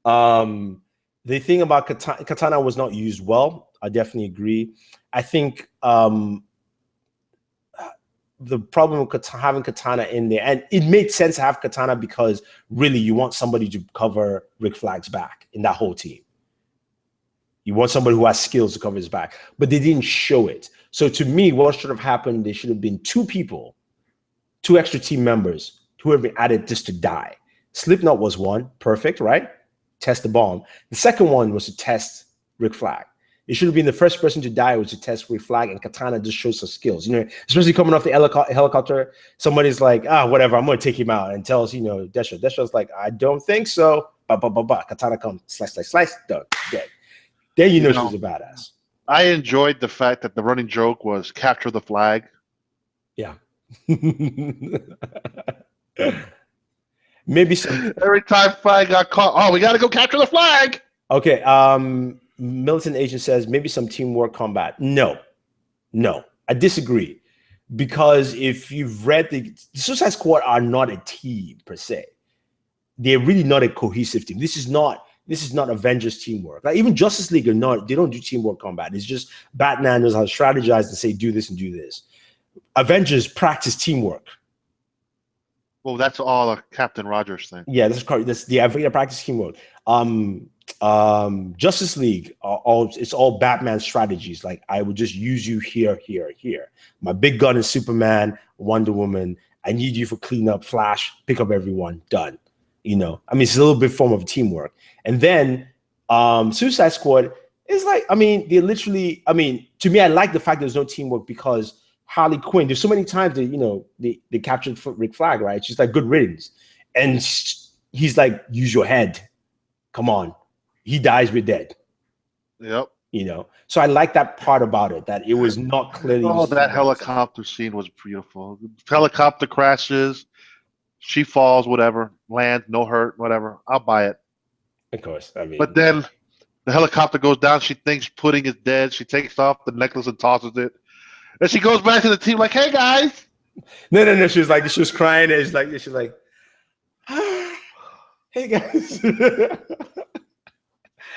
The thing about Katana was not used well. I definitely agree. I think the problem with having Katana in there, and it made sense to have Katana because really you want somebody to cover Rick Flag's back in that whole team. You want somebody who has skills to cover his back, but they didn't show it. So to me, what should have happened, there should have been two extra team members who have been added just to die. Slipknot was one, perfect, right? Test the bomb. The second one was to test Rick Flag. It should have been the first person to die was to test Rick Flag, and Katana just shows her skills. Especially coming off the helicopter, somebody's like, whatever, I'm going to take him out, and tells, Deadshot. Deadshot's like, I don't think so. Katana comes, slice, done, dead. Then she's a badass. I enjoyed the fact that the running joke was capture the flag. Yeah. Maybe every time Flag got caught, we got to go capture the flag. Okay. Militant Agent says maybe some teamwork combat. No, I disagree, because if you've read the Suicide Squad are not a team per se. They're really not a cohesive team. This is not Avengers teamwork. Like even Justice League they don't do teamwork combat. It's just Batman knows how to strategize and say, do this and do this. Avengers practice teamwork. Well, that's all a Captain Rogers thing. Yeah, that's correct. They practice teamwork. Justice League, it's all Batman strategies. Like, I would just use you here. My big gun is Superman, Wonder Woman. I need you for cleanup, Flash, pick up everyone, done. It's a little bit form of teamwork. And then Suicide Squad is like, they literally, to me, I like the fact there's no teamwork because Harley Quinn, there's so many times that, they captured Rick Flag, right? It's just like good riddance. And he's like, use your head. Come on. He dies, we're dead. Yep. You know, so I like that part about it, that it was not clearly. Oh, that helicopter scene was beautiful. The helicopter crashes, she falls, whatever, lands, no hurt, whatever. I'll buy it. Of course, I mean. But then the helicopter goes down. She thinks Pudding is dead. She takes off the necklace and tosses it. And she goes back to the team like, "Hey guys." No. She was crying. And she's like, hey guys.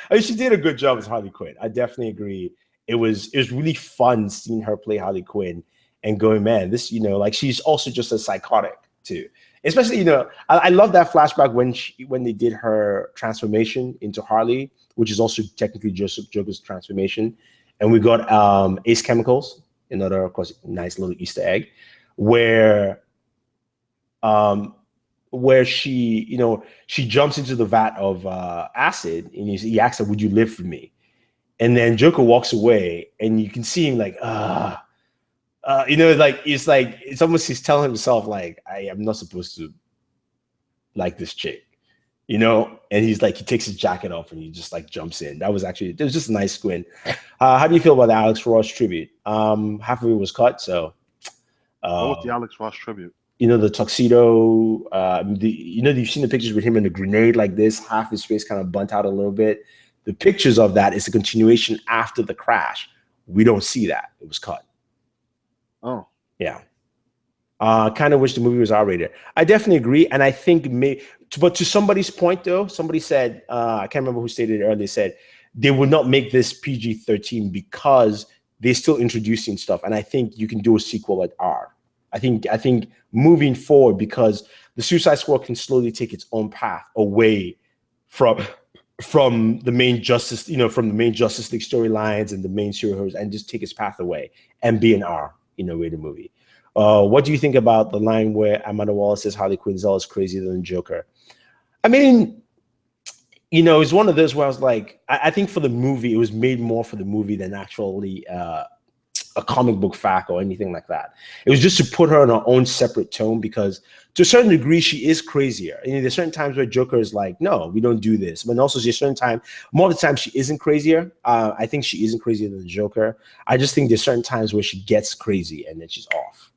I mean, she did a good job as Harley Quinn. I definitely agree. It was really fun seeing her play Harley Quinn and going, man, this, you know, like she's also just a psychotic too. Especially, you know, I love that flashback when they did her transformation into Harley, which is also technically just Joker's transformation. And we got Ace Chemicals, another, of course, nice little Easter egg, where she, you know, she jumps into the vat of acid, and he asks her, would you live for me? And then Joker walks away, and you can see him like, you know, it's almost he's telling himself like, I am not supposed to like this chick, you know? And he's like, he takes his jacket off and he just like jumps in. It was just a nice squint. How do you feel about the Alex Ross tribute? Half of it was cut, so. What was the Alex Ross tribute? You know, the tuxedo, you know, you've seen the pictures with him in a grenade like this, half his face kind of bunt out a little bit. The pictures of that is a continuation after the crash. We don't see that. It was cut. Oh. Yeah. Kind of wish the movie was R-rated. I definitely agree. And I think, but to somebody's point, though, somebody said, I can't remember who stated it earlier, said they would not make this PG-13 because they're still introducing stuff. And I think you can do a sequel at R. I think moving forward, because the Suicide Squad can slowly take its own path away from the main Justice, you know, from the main Justice League storylines and the main superheroes, and just take its path away and be an R, you know, rated movie. What do you think about the line where Amanda Waller says Harley Quinn's always crazier than Joker? I mean, you know, it's one of those where I was like, I think for the movie, it was made more for the movie than actually a comic book fact or anything like that. It was just to put her in her own separate tone, because to a certain degree, she is crazier. You know, there's certain times where Joker is like, no, we don't do this. But also there's certain time, more of the time she isn't crazier. I think she isn't crazier than the Joker. I just think there's certain times where she gets crazy and then she's off.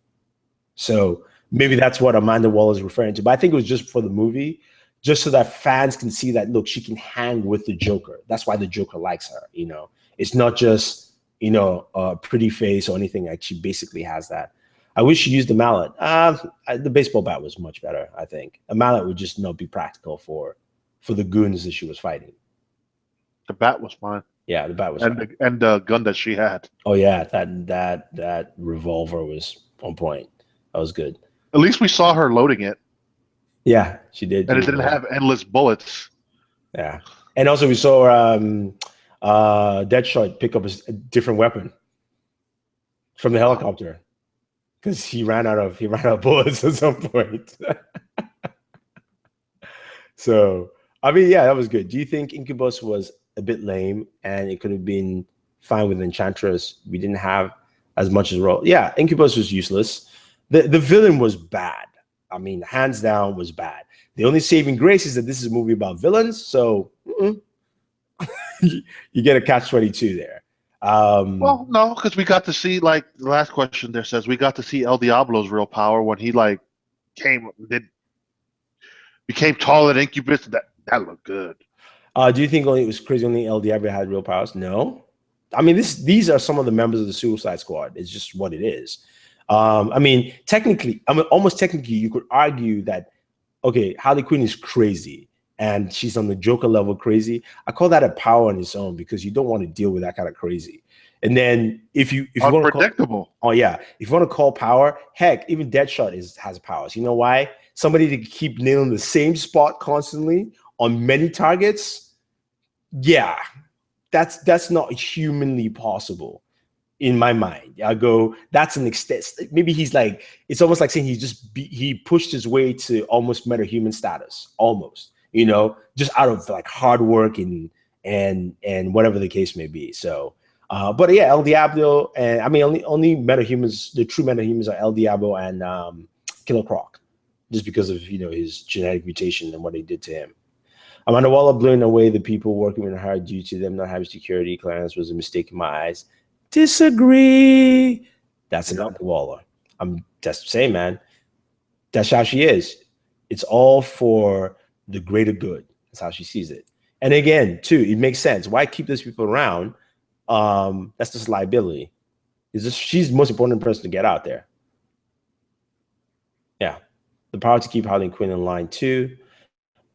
So maybe that's what Amanda Waller is referring to. But I think it was just for the movie, just so that fans can see that, look, she can hang with the Joker. That's why the Joker likes her, you know. It's not just, you know, a pretty face or anything. Like, she basically has that. I wish she used the mallet. The baseball bat was much better, I think. A mallet would just not be practical for the goons that she was fighting. The bat was fine. Yeah, the bat was fine. And the gun that she had. Oh yeah, that revolver was on point. That was good. At least we saw her loading it. Yeah, she did. And it didn't have endless bullets. Yeah. And also we saw Deadshot pick up a different weapon from the helicopter, because he ran out of bullets at some point. So I mean, yeah, that was good. Do you think Incubus was a bit lame and it could have been fine with Enchantress? We didn't have as much as role. Yeah, Incubus was useless. The villain was bad. I mean, hands down was bad. The only saving grace is that this is a movie about villains, so you get a catch-22 there. Well, no, because we got to see, like the last question there says, we got to see El Diablo's real power when he like became taller than Incubus. That looked good. Do you think it was crazy only El Diablo had real powers? No. I mean, these are some of the members of the Suicide Squad. It's just what it is. I mean, almost technically, you could argue that, okay, Harley Quinn is crazy and she's on the Joker level crazy. I call that a power on its own, because you don't want to deal with that kind of crazy. And then if you want to unpredictable. If you want to call power, heck, even Deadshot has powers. You know why? Somebody to keep nailing the same spot constantly on many targets. Yeah, that's not humanly possible. In my mind, I go, that's an extent. Maybe he's like, it's almost like saying he pushed his way to almost metahuman status, almost, you know, just out of like hard work and whatever the case may be. So, but yeah, El Diablo, and I mean, only metahumans, the true metahumans are El Diablo and Killer Croc. just because of his genetic mutation and what they did to him. Amanda Waller blowing away the people working with her due to them not having security clearance was a mistake in my eyes. Disagree. That's Amanda Waller. I'm just saying, man. That's how she is. It's all for the greater good. That's how she sees it. And again, too, it makes sense. Why keep those people around? That's just liability. She's the most important person to get out there. Yeah. The power to keep Harley and Quinn in line, too.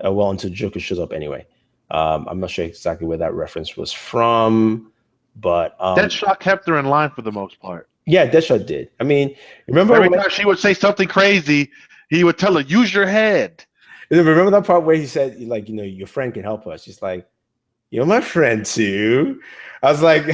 Well, until Joker shows up anyway. I'm not sure exactly where that reference was from, but Deadshot kept her in line for the most part. Yeah, Deadshot did. I mean, remember every time she would say something crazy, he would tell her, "Use your head." Remember that part where he said, like, your friend can help us. She's like, "You're my friend too." I was like,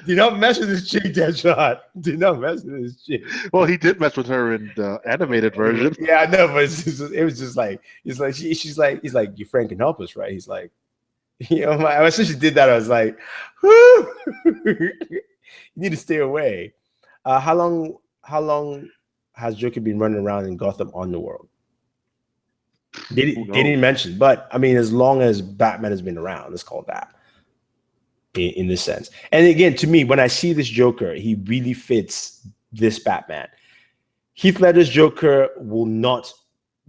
do not mess with this chick, Deadshot. Do not mess with this chick. Well, he did mess with her in the animated version. Yeah, I know, but it was just like, he's like, he's like, your friend can help us, right? He's like, as soon as she did that, I was like, whoo, you need to stay away. How long has Joker been running around in Gotham Underworld? They didn't mention, but I mean, as long as Batman has been around, let's call it that. In this sense. And again, to me, when I see this Joker, he really fits this Batman. Heath Ledger's Joker will not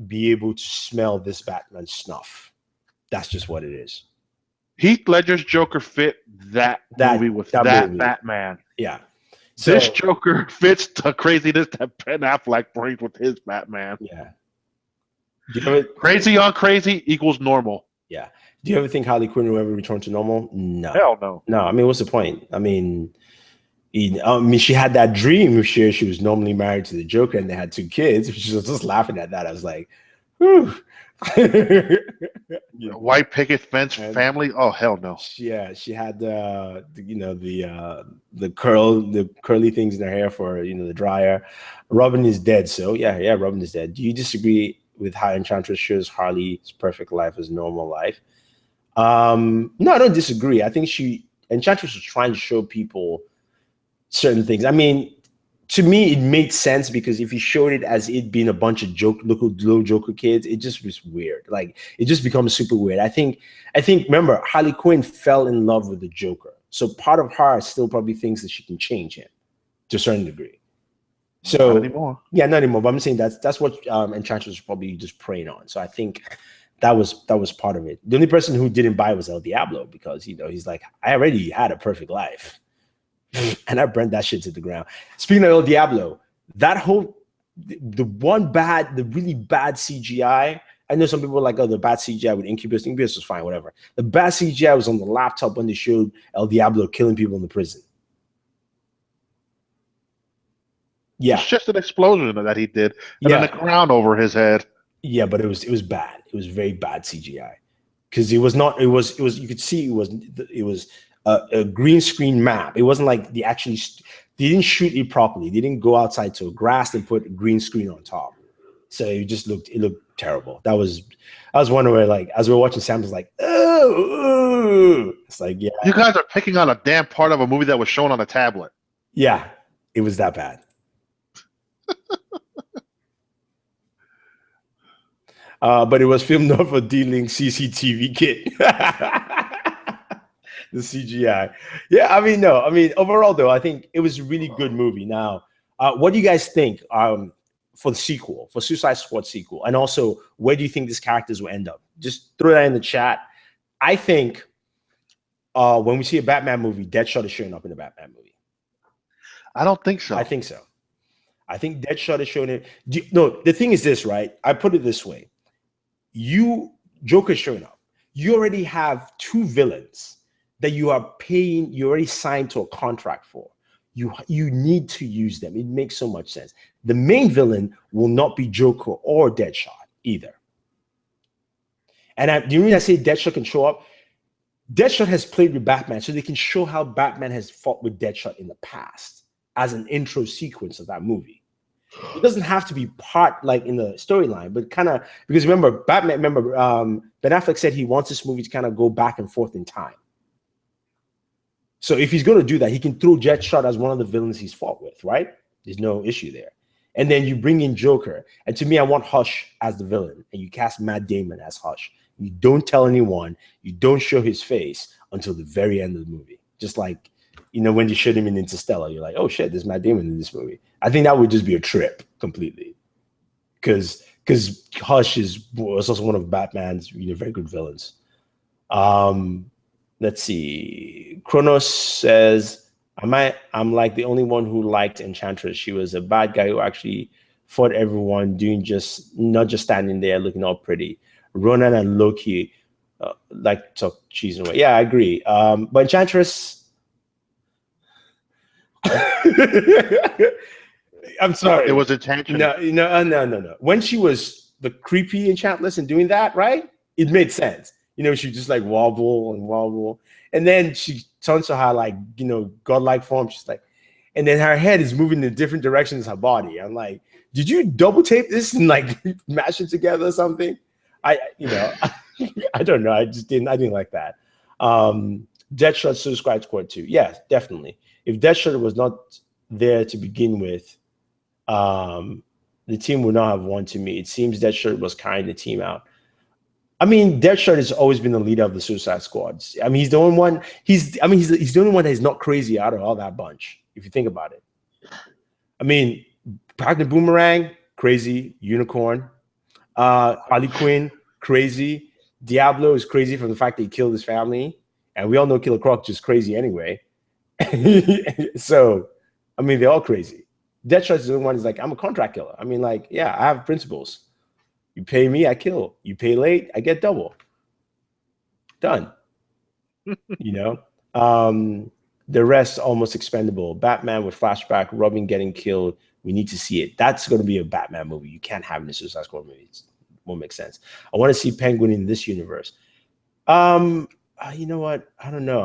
be able to smell this Batman snuff. That's just what it is. Heath Ledger's Joker fit that movie with that movie. Batman. Yeah. So, this Joker fits the craziness that Ben Affleck brings with his Batman. Yeah. Crazy on crazy equals normal. Yeah. Do you ever think Harley Quinn will ever return to normal? No. Hell no. No. I mean, what's the point? I mean, she had that dream of she was normally married to the Joker and they had 2 kids. She was just laughing at that. I was like, whew. White picket fence family. Oh hell no. Yeah, she had the curly things in her hair for the dryer. Robin is dead. So yeah, Robin is dead. Do you disagree with how Enchantress shows Harley's perfect life as normal life? No, I don't disagree. I think Enchantress was trying to show people certain things. I mean, to me, it made sense because if you showed it as it being a bunch of little Joker kids, it just was weird. Like, it just becomes super weird. I think, remember, Harley Quinn fell in love with the Joker. So part of her still probably thinks that she can change him to a certain degree. So not anymore. Yeah, not anymore. But I'm saying that's what Enchantress was probably just preying on. So I think that was part of it. The only person who didn't buy was El Diablo because he's like, I already had a perfect life. And I burnt that shit to the ground. Speaking of El Diablo, that whole the really bad CGI. I know some people were like, oh, the bad CGI with Incubus. Incubus was fine, whatever. The bad CGI was on the laptop when they showed El Diablo killing people in the prison. Yeah, it's just an explosion that he did, and then a crown over his head. Yeah, but it was bad. It was very bad CGI because it was not. It was. You could see it was a green screen map. It wasn't like they didn't shoot it properly. They didn't go outside to grass and put a green screen on top. So it looked terrible. I was wondering where, like, as we were watching, Sam was like, oh, it's like, yeah. You guys are picking on a damn part of a movie that was shown on a tablet. Yeah, it was that bad. But it was filmed off a D-Link CCTV kit. The CGI. Yeah, I mean, overall, though, I think it was a really good movie. Now, what do you guys think for the sequel, for Suicide Squad sequel? And also, where do you think these characters will end up? Just throw that in the chat. I think when we see a Batman movie, Deadshot is showing up in the Batman movie. I don't think so. I think so. I think Deadshot is showing it. No, the thing is this, right? I put it this way. Joker's showing up. You already have 2 villains that you are paying, you already signed to a contract for. You need to use them. It makes so much sense. The main villain will not be Joker or Deadshot either. And the reason I say Deadshot can show up, Deadshot has played with Batman, so they can show how Batman has fought with Deadshot in the past as an intro sequence of that movie. It doesn't have to be part like in the storyline, but kind of, because Ben Affleck said he wants this movie to kind of go back and forth in time. So if he's going to do that, he can throw Deadshot as one of the villains he's fought with, right? There's no issue there. And then you bring in Joker. And to me, I want Hush as the villain. And you cast Matt Damon as Hush. You don't tell anyone. You don't show his face until the very end of the movie. Just like, when you showed him in Interstellar, you're like, oh shit, there's Matt Damon in this movie. I think that would just be a trip completely. Because Hush was also one of Batman's very good villains. Let's see. Kronos says, I'm like the only one who liked Enchantress. She was a bad guy who actually fought everyone, not just standing there looking all pretty. Ronan and Loki like talk cheese away. Yeah, I agree. But Enchantress, I'm sorry. It was Enchantress. No. When she was the creepy Enchantress and doing that, right? It made sense. She just like wobble. And then she turns to her like, godlike form. She's like, and then her head is moving in different directions as her body. I'm like, did you double tape this and like mash it together or something? I don't know. I didn't like that. Deadshot Suicide Squad 2. Yes, definitely. If Deadshot was not there to begin with, the team would not have won to me. It seems Deadshot was carrying the team out. I mean, Deadshot has always been the leader of the Suicide Squads. I mean, he's the only one. He's the only one that is not crazy out of all that bunch. If you think about it, I mean, Partner Boomerang, crazy unicorn. Harley Quinn, crazy. Diablo is crazy from the fact that he killed his family, and we all know Killer Croc is crazy anyway. So, I mean, they're all crazy. Deadshot is the only one who's like, I'm a contract killer. I mean, like, yeah, I have principles. You pay me, I kill. You pay late, I get double. Done. The rest almost expendable. Batman with flashback, Robin getting killed. We need to see it. That's going to be a Batman movie. You can't have it in a Suicide Squad movie. It won't make sense. I want to see Penguin in this universe. You know what? I don't know.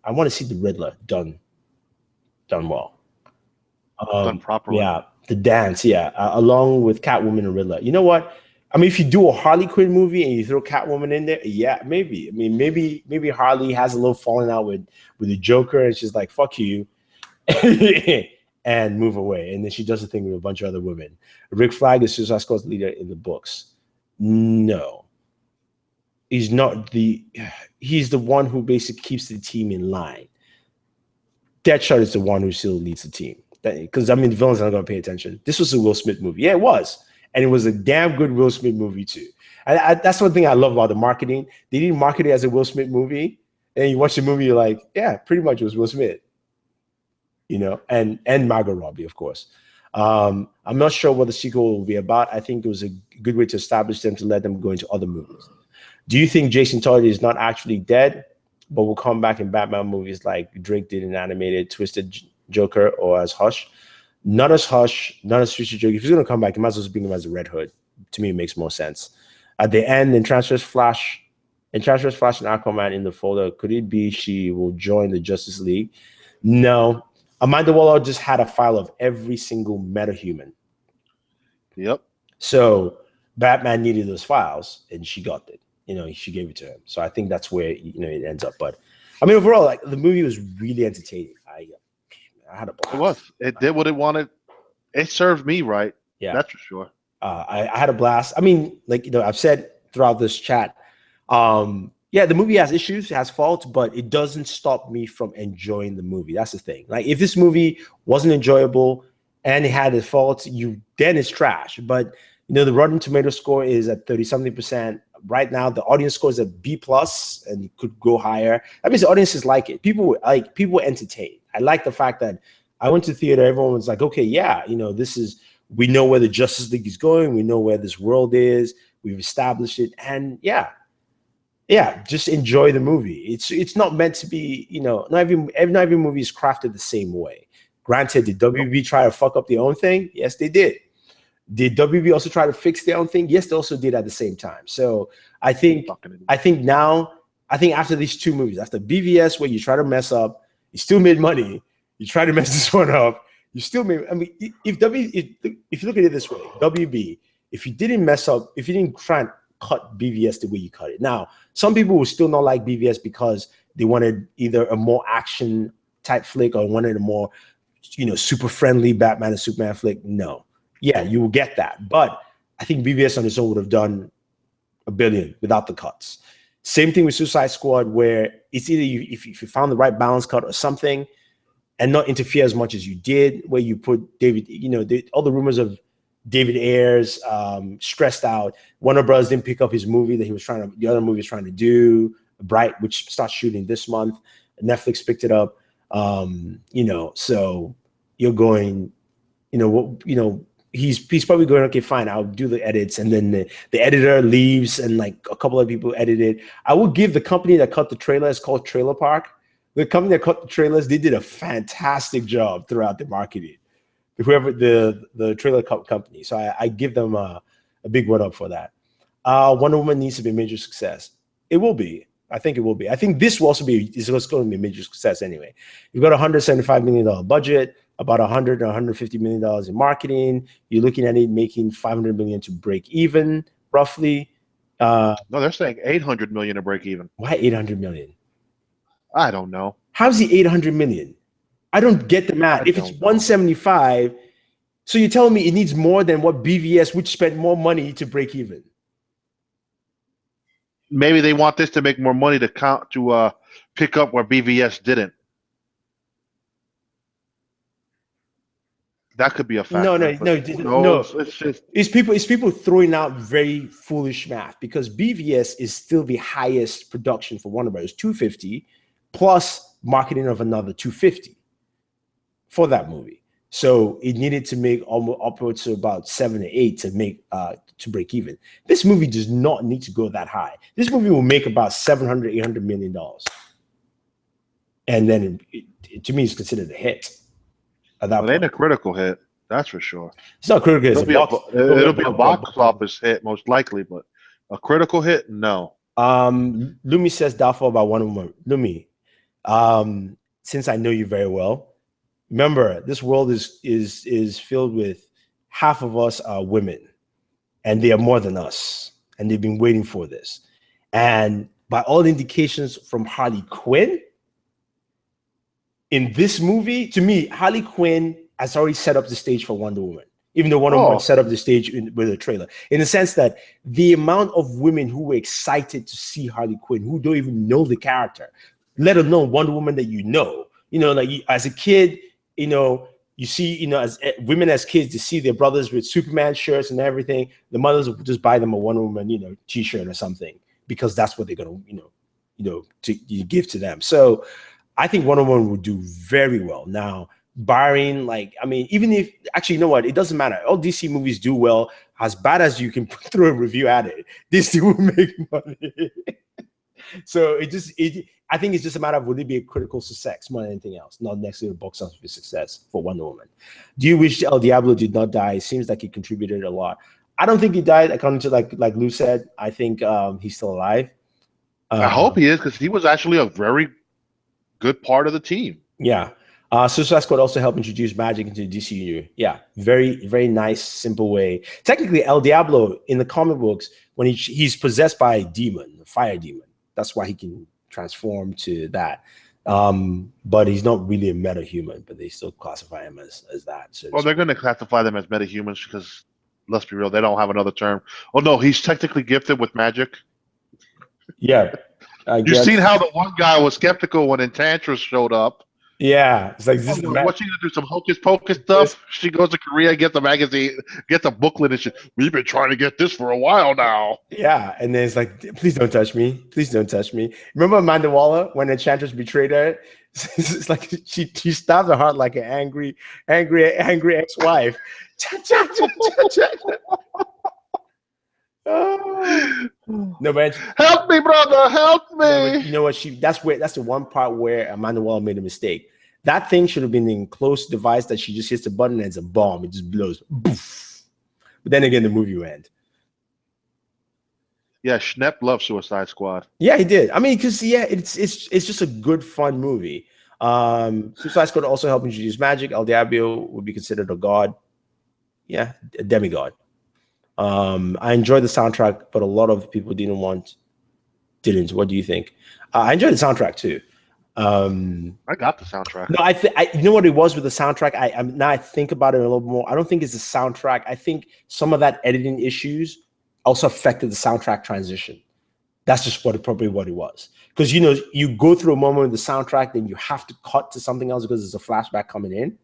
I want to see the Riddler done well. Done properly. Yeah, the dance. Yeah, along with Catwoman and Riddler. You know what? I mean, if you do a Harley Quinn movie and you throw Catwoman in there, yeah, maybe. I mean, maybe Harley has a little falling out with the Joker, and she's like, "Fuck you," and move away. And then she does a thing with a bunch of other women. Rick Flag is Suicide Squad's leader in the books. No, he's not he's the one who basically keeps the team in line. Deadshot is the one who still leads the team. Because, I mean, the villains are not going to pay attention. This was a Will Smith movie. Yeah, it was. And it was a damn good Will Smith movie, too. That's one thing I love about the marketing. They didn't market it as a Will Smith movie. And you watch the movie, you're like, yeah, pretty much it was Will Smith. And Margot Robbie, of course. I'm not sure what the sequel will be about. I think it was a good way to establish them to let them go into other movies. Do you think Jason Todd is not actually dead, but will come back in Batman movies like Drake did in animated Twisted Joker or as Hush? Not as Hush, not as Twisted Joker. If he's going to come back, he might as well bring him as a Red Hood. To me, it makes more sense. At the end, in Transfers Flash and Aquaman in the folder, could it be she will join the Justice League? No. Amanda Waller just had a file of every single metahuman. Yep. So Batman needed those files, and she got it. She gave it to him. So I think that's where it ends up. But I mean, overall, like the movie was really entertaining. I had a blast. It was. It did what it wanted. It served me right. Yeah, that's for sure. I had a blast. I mean, like I've said throughout this chat. Yeah, the movie has issues, it has faults, but it doesn't stop me from enjoying the movie. That's the thing. Like, if this movie wasn't enjoyable and it had its faults, then it's trash. But the Rotten Tomato score is at 30-something%. Right now, the audience score is at B+, and it could go higher. That means the audiences like it. People were entertained. I like the fact that I went to theater. Everyone was like, okay, yeah, we know where the Justice League is going. We know where this world is. We've established it. And yeah, just enjoy the movie. It's not meant to be, not every movie is crafted the same way. Granted, did WB try to fuck up their own thing? Yes, they did. Did WB also try to fix their own thing? Yes, they also did at the same time. So I think after these two movies, after BVS, where you try to mess up, you still made money. You try to mess this one up, you still made. I mean, if you look at it this way, WB, if you didn't mess up, if you didn't try and cut BVS the way you cut it. Now, some people will still not like BVS because they wanted either a more action type flick or wanted a more super friendly Batman and Superman flick. No, yeah, you will get that, but I think BVS on its own would have done $1 billion without the cuts. Same thing with Suicide Squad, where it's either if you found the right balance cut or something, and not interfere as much as you did, where you put David, all the rumors of David Ayers stressed out. Warner Bros. Didn't pick up his movie that the other movie was trying to do, Bright, which starts shooting this month. Netflix picked it up. So you're going, he's probably going, okay, fine, I'll do the edits, and then the editor leaves and like a couple of people edit it. I will give the company that cut the trailer, it's called Trailer Park. The company that cut the trailers, they did a fantastic job throughout the marketing. Whoever the trailer company, so I give them a big one up for that. Wonder Woman needs to be a major success. It will be. I think it will be. I think this will also be. It's going to be a major success anyway. You've got a $175 million budget, about $100 to $150 million in marketing. You're looking at it making $500 million to break even, roughly. No, they're saying $800 million to break even. Why $800 million? I don't know. How's the $800 million? I don't get the math. If it's 175, so you're telling me it needs more than what BVS, which spent more money to break even. Maybe they want this to make more money to pick up where BVS didn't. That could be a factor. No. It's people throwing out very foolish math, because BVS is still the highest production for Warner Bros. 250 plus marketing of another 250 for that movie. So it needed to make almost upwards to about 7 or 8 to make to break even. This movie does not need to go that high. This movie will make about $700-800 million, and then to me, it's considered a hit. It ain't a critical hit, that's for sure. It's not critical. It'll be a box office hit most likely, but a critical hit, no. Lumi says doubtful about Wonder Woman. Lumi, since I know you very well, remember this world is filled with half of us are women, and they are more than us, and they've been waiting for this. And by all indications from Harley Quinn, in this movie, to me, Harley Quinn has already set up the stage for Wonder Woman, even though Wonder Woman set up the stage with a trailer, in the sense that the amount of women who were excited to see Harley Quinn, who don't even know the character, let alone Wonder Woman that as a kid, you see, as women as kids, to see their brothers with Superman shirts and everything, the mothers will just buy them a Wonder Woman, T-shirt or something, because that's what they're gonna, to give to them. So I think Wonder Woman would do very well. Now, barring even if actually, you know what? It doesn't matter. All DC movies do well. As bad as you can throw a review at it, they still will make money. So I think it's just a matter of, would it be a critical success more than anything else, not necessarily a box office success for Wonder Woman. Do you wish El Diablo did not die? It seems like he contributed a lot. I don't think he died, according to like Lou said. I think he's still alive. I hope he is, because he was actually a very good part of the team. Yeah. Suicide Squad also helped introduce magic into the DCU. Yeah, very, very nice, simple way. Technically, El Diablo in the comic books, when he's possessed by a demon, a fire demon, that's why he can transform to that. But he's not really a meta-human, but they still classify him as that. So well, they're going to classify them as meta-humans because, let's be real, they don't have another term. Oh, no, he's technically gifted with magic. Yeah. You've seen how the one guy was skeptical when Enchantress showed up. Yeah, it's like, what's she gonna do? Some hocus pocus stuff? She goes to Korea, gets a magazine, gets a booklet, and shit. We've been trying to get this for a while now. Yeah, and then it's like, please don't touch me, please don't touch me. Remember Amanda Waller when Enchantress betrayed her? It's like she stabbed her heart like an angry ex-wife. No, but help me, brother, help me. No, you know what? That's the one part where Amanda Waller made a mistake. That thing should have been an enclosed device that she just hits the button and it's a bomb. It just blows. Boof. But then again, the movie will end. Yeah, Schnepp loved Suicide Squad. Yeah, he did. I mean, because it's just a good, fun movie. Suicide Squad also helped introduce magic. El Diablo would be considered a god. Yeah, a demigod. I enjoyed the soundtrack, but a lot of people didn't. What do you think? I enjoyed the soundtrack too. I got the soundtrack. No, you know what it was with the soundtrack. Now I think about it a little more. I don't think it's the soundtrack. I think some of that editing issues also affected the soundtrack transition. That's just probably what it was. Because you go through a moment with the soundtrack, then you have to cut to something else because there's a flashback coming in.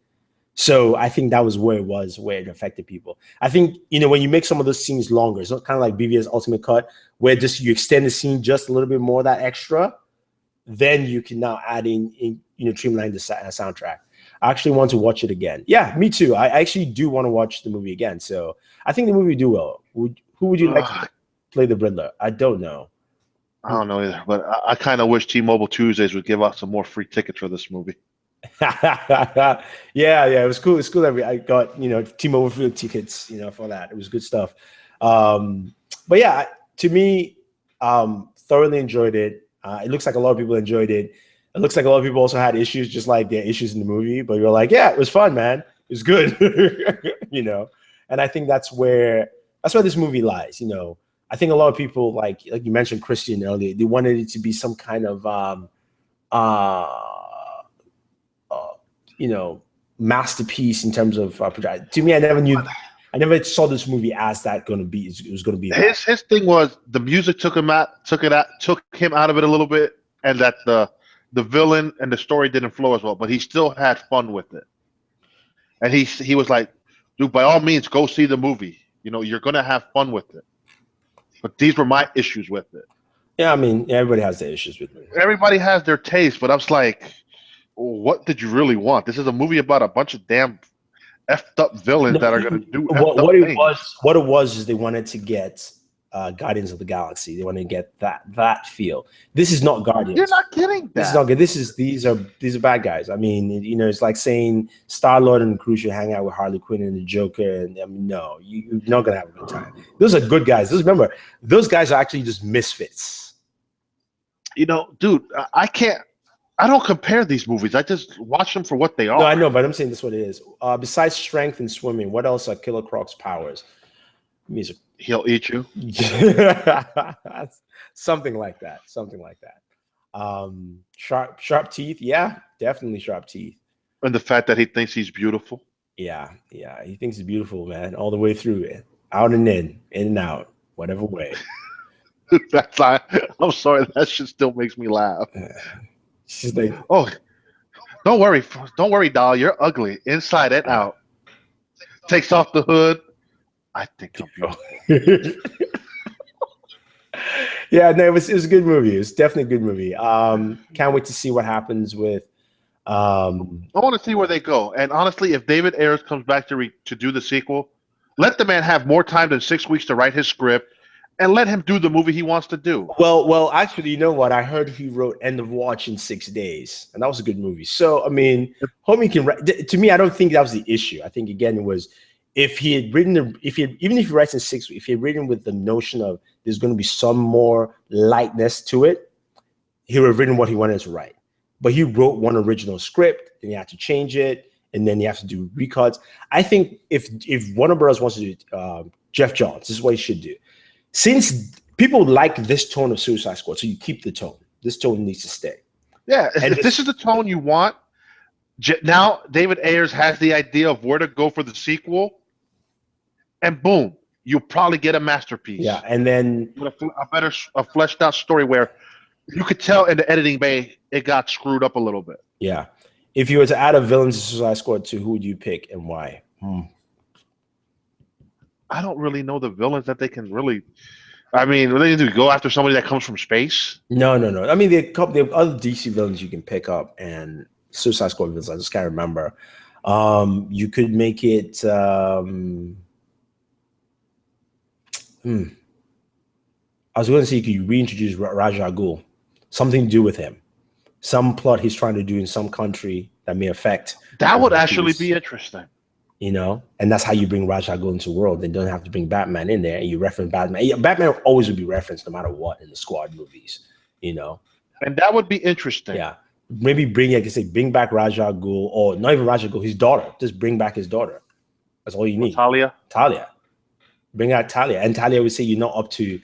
So I think that was where it affected people. I think, when you make some of those scenes longer, it's not kind of like BVS Ultimate Cut, where just you extend the scene just a little bit more, that extra, then you can now add in streamline the soundtrack. I actually want to watch it again. Yeah, me too. I actually do want to watch the movie again. So I think the movie would do well. Who would you like to play the Riddler? I don't know. I don't know either, but I kind of wish T-Mobile Tuesdays would give out some more free tickets for this movie. yeah, it was cool. It's cool that I got T-Mobile free tickets, for that. It was good stuff. But yeah, to me, thoroughly enjoyed it. It looks like a lot of people enjoyed it. It looks like a lot of people also had issues, just like their issues in the movie. But you're like, yeah, it was fun, man. It was good, And I think that's where this movie lies. I think a lot of people, like you mentioned Christian earlier, they wanted it to be some kind of masterpiece in terms of to me. I never saw this movie as that going to be. It was going to be his thing was the music took him out of it a little bit, and that the villain and the story didn't flow as well, but he still had fun with it. And he was like, dude, by all means, go see the movie. You're gonna have fun with it. But these were my issues with it. Yeah, I mean, everybody has their issues with it. Everybody has their taste, but I was like, what did you really want? This is a movie about a bunch of damn effed up villains that are going to do what it was is they wanted to get Guardians of the Galaxy. They wanted to get that feel. This is not Guardians. You're not getting that. This is not good. These are bad guys. I mean, it's like saying Star-Lord and Crew should hang out with Harley Quinn and the Joker. And I mean, no, you're not gonna have a good time. Those are good guys. Remember, those guys are actually just misfits. Dude, I don't compare these movies. I just watch them for what they are. No, I know, but I'm saying this is what it is. Besides strength and swimming, what else are Killer Croc's powers? He'll eat you. Something like that. Sharp teeth. Yeah, definitely sharp teeth. And the fact that he thinks he's beautiful. Yeah. He thinks he's beautiful, man, all the way through it. Out and in and out, whatever way. I'm sorry, that shit still makes me laugh. She's like, oh, don't worry, doll. You're ugly inside and out. Takes off the hood. I think I'm beautiful. Yeah, no, it was a good movie. It was definitely a good movie. Can't wait to see what happens with. I want to see where they go. And honestly, if David Ayers comes back to do the sequel, let the man have more time than 6 weeks to write his script. And let him do the movie he wants to do. Well, actually, you know what? I heard he wrote End of Watch in 6 days, and that was a good movie. So, I mean, homie can write. To me, I don't think that was the issue. I think again, it was even if he writes in 6 weeks, if he had written with the notion of there's going to be some more lightness to it, he would have written what he wanted to write. But he wrote one original script, then he had to change it, and then you have to do recuts. I think if Warner Bros. Wants to do Jeff Johns, this is what he should do. Since people like this tone of Suicide Squad, so you keep the tone. This tone needs to stay. Yeah, if this is the tone you want, now David Ayers has the idea of where to go for the sequel, and boom, you'll probably get a masterpiece. Yeah, and then a fleshed out story where you could tell in the editing bay it got screwed up a little bit. Yeah, if you were to add a villain to Suicide Squad 2, who would you pick and why? I don't really know the villains that they can really. I mean, what they do go after somebody that comes from space? No. I mean, there are other DC villains you can pick up, and Suicide Squad villains. I just can't remember. You could make it. I was going to say you could reintroduce Ra's al Ghul, something to do with him, some plot he's trying to do in some country that may affect. That would actually be interesting. And that's how you bring Ra's al Ghul into the world. They don't have to bring Batman in there, and you reference Batman. Yeah, Batman always would be referenced no matter what in the Squad movies, And that would be interesting. Yeah, maybe bring back Ra's al Ghul, or not even Ra's al Ghul, his daughter. Just bring back his daughter. That's all you need. Talia. Bring out Talia, and Talia would say, "You're not up to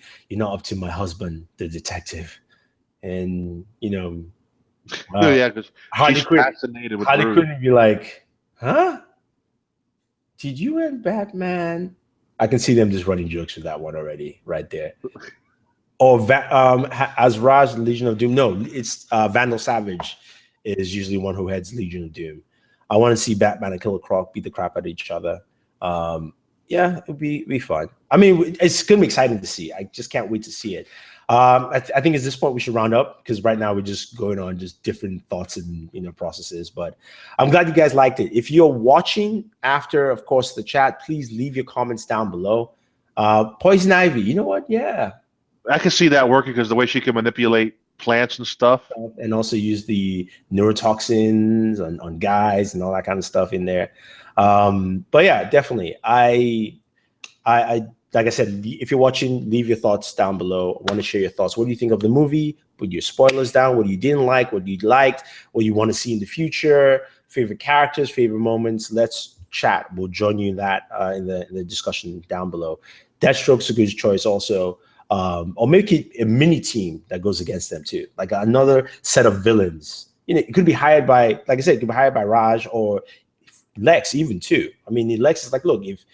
my husband, the detective," and Yeah, because Harley she's Quinn. fascinated with Harley Brood. Quinn would be like, huh? Did you and Batman? I can see them just running jokes with that one already, right there. Or as Raj Legion of Doom. No, it's Vandal Savage is usually one who heads Legion of Doom. I want to see Batman and Killer Croc beat the crap out of each other. Yeah, it'd be fun. I mean, it's gonna be exciting to see. I just can't wait to see it. I think at this point we should round up because right now we're just going on just different thoughts and processes. But I'm glad you guys liked it. If you're watching after, of course, the chat, please leave your comments down below. Poison Ivy, you know what? Yeah, I can see that working because the way she can manipulate plants and stuff. and also use the neurotoxins on guys and all that kind of stuff in there. But yeah, definitely. I like I said, if you're watching, leave your thoughts down below. I want to share your thoughts. What do you think of the movie? Put your spoilers down. What you didn't like, what you liked, what you want to see in the future, favorite characters, favorite moments. Let's chat. We'll join you in that in the discussion down below. Deathstroke's a good choice also. Or make it a mini team that goes against them too, like another set of villains. It could be hired by, like I said, it could be hired by Raj or Lex even too. I mean, Lex is like, look, if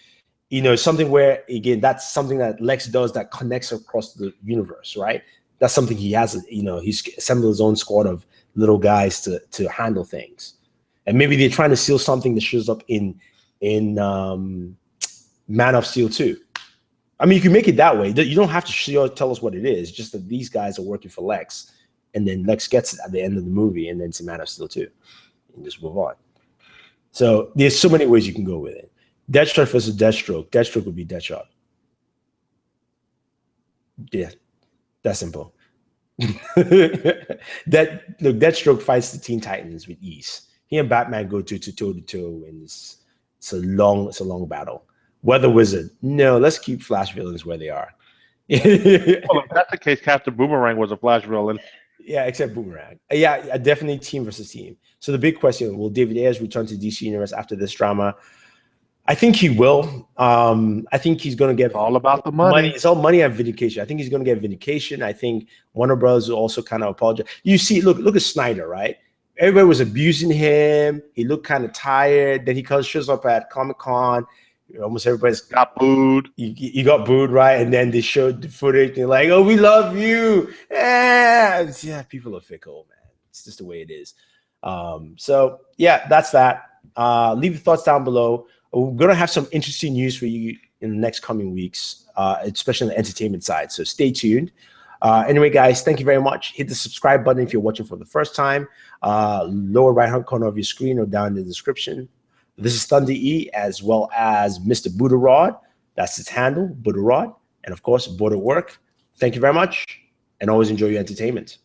something where, again, that's something that Lex does that connects across the universe, right? That's something he has. He's assembled his own squad of little guys to handle things, and maybe they're trying to steal something that shows up in Man of Steel 2. I mean, you can make it that way. You don't have to tell us what it is. Just that these guys are working for Lex, and then Lex gets it at the end of the movie, and then it's Man of Steel 2, and just move on. So there's so many ways you can go with it. Deathstroke versus Deathstroke. Deathstroke would be Deathstroke. Yeah, that's simple. Deathstroke fights the Teen Titans with ease. He and Batman go toe to toe, and it's a long battle. Weather Wizard. No, let's keep Flash villains where they are. Well, if that's the case, Captain Boomerang was a Flash villain. Yeah, except Boomerang. Yeah, definitely team versus team. So the big question: will David Ayers return to DC Universe after this drama? I think he will. I think he's going to get It's all about the money. It's all money and vindication. I think he's going to get vindication. I think Warner Bros. Will also kind of apologize. You see, look at Snyder, right? Everybody was abusing him. He looked kind of tired. Then he shows up at Comic-Con. Almost everybody's got booed. He got booed, right? And then they showed the footage. And they're like, "Oh, we love you." Yeah, people are fickle, man. It's just the way it is. So yeah, that's that. Leave your thoughts down below. We're gonna have some interesting news for you in the next coming weeks, especially on the entertainment side. So stay tuned. Anyway, guys, thank you very much. Hit the subscribe button if you're watching for the first time. Lower right-hand corner of your screen or down in the description. This is Thunder E, as well as Mr. Booredatwork. That's his handle, Booredatwork, and of course, Booredatwork. Thank you very much, and always enjoy your entertainment.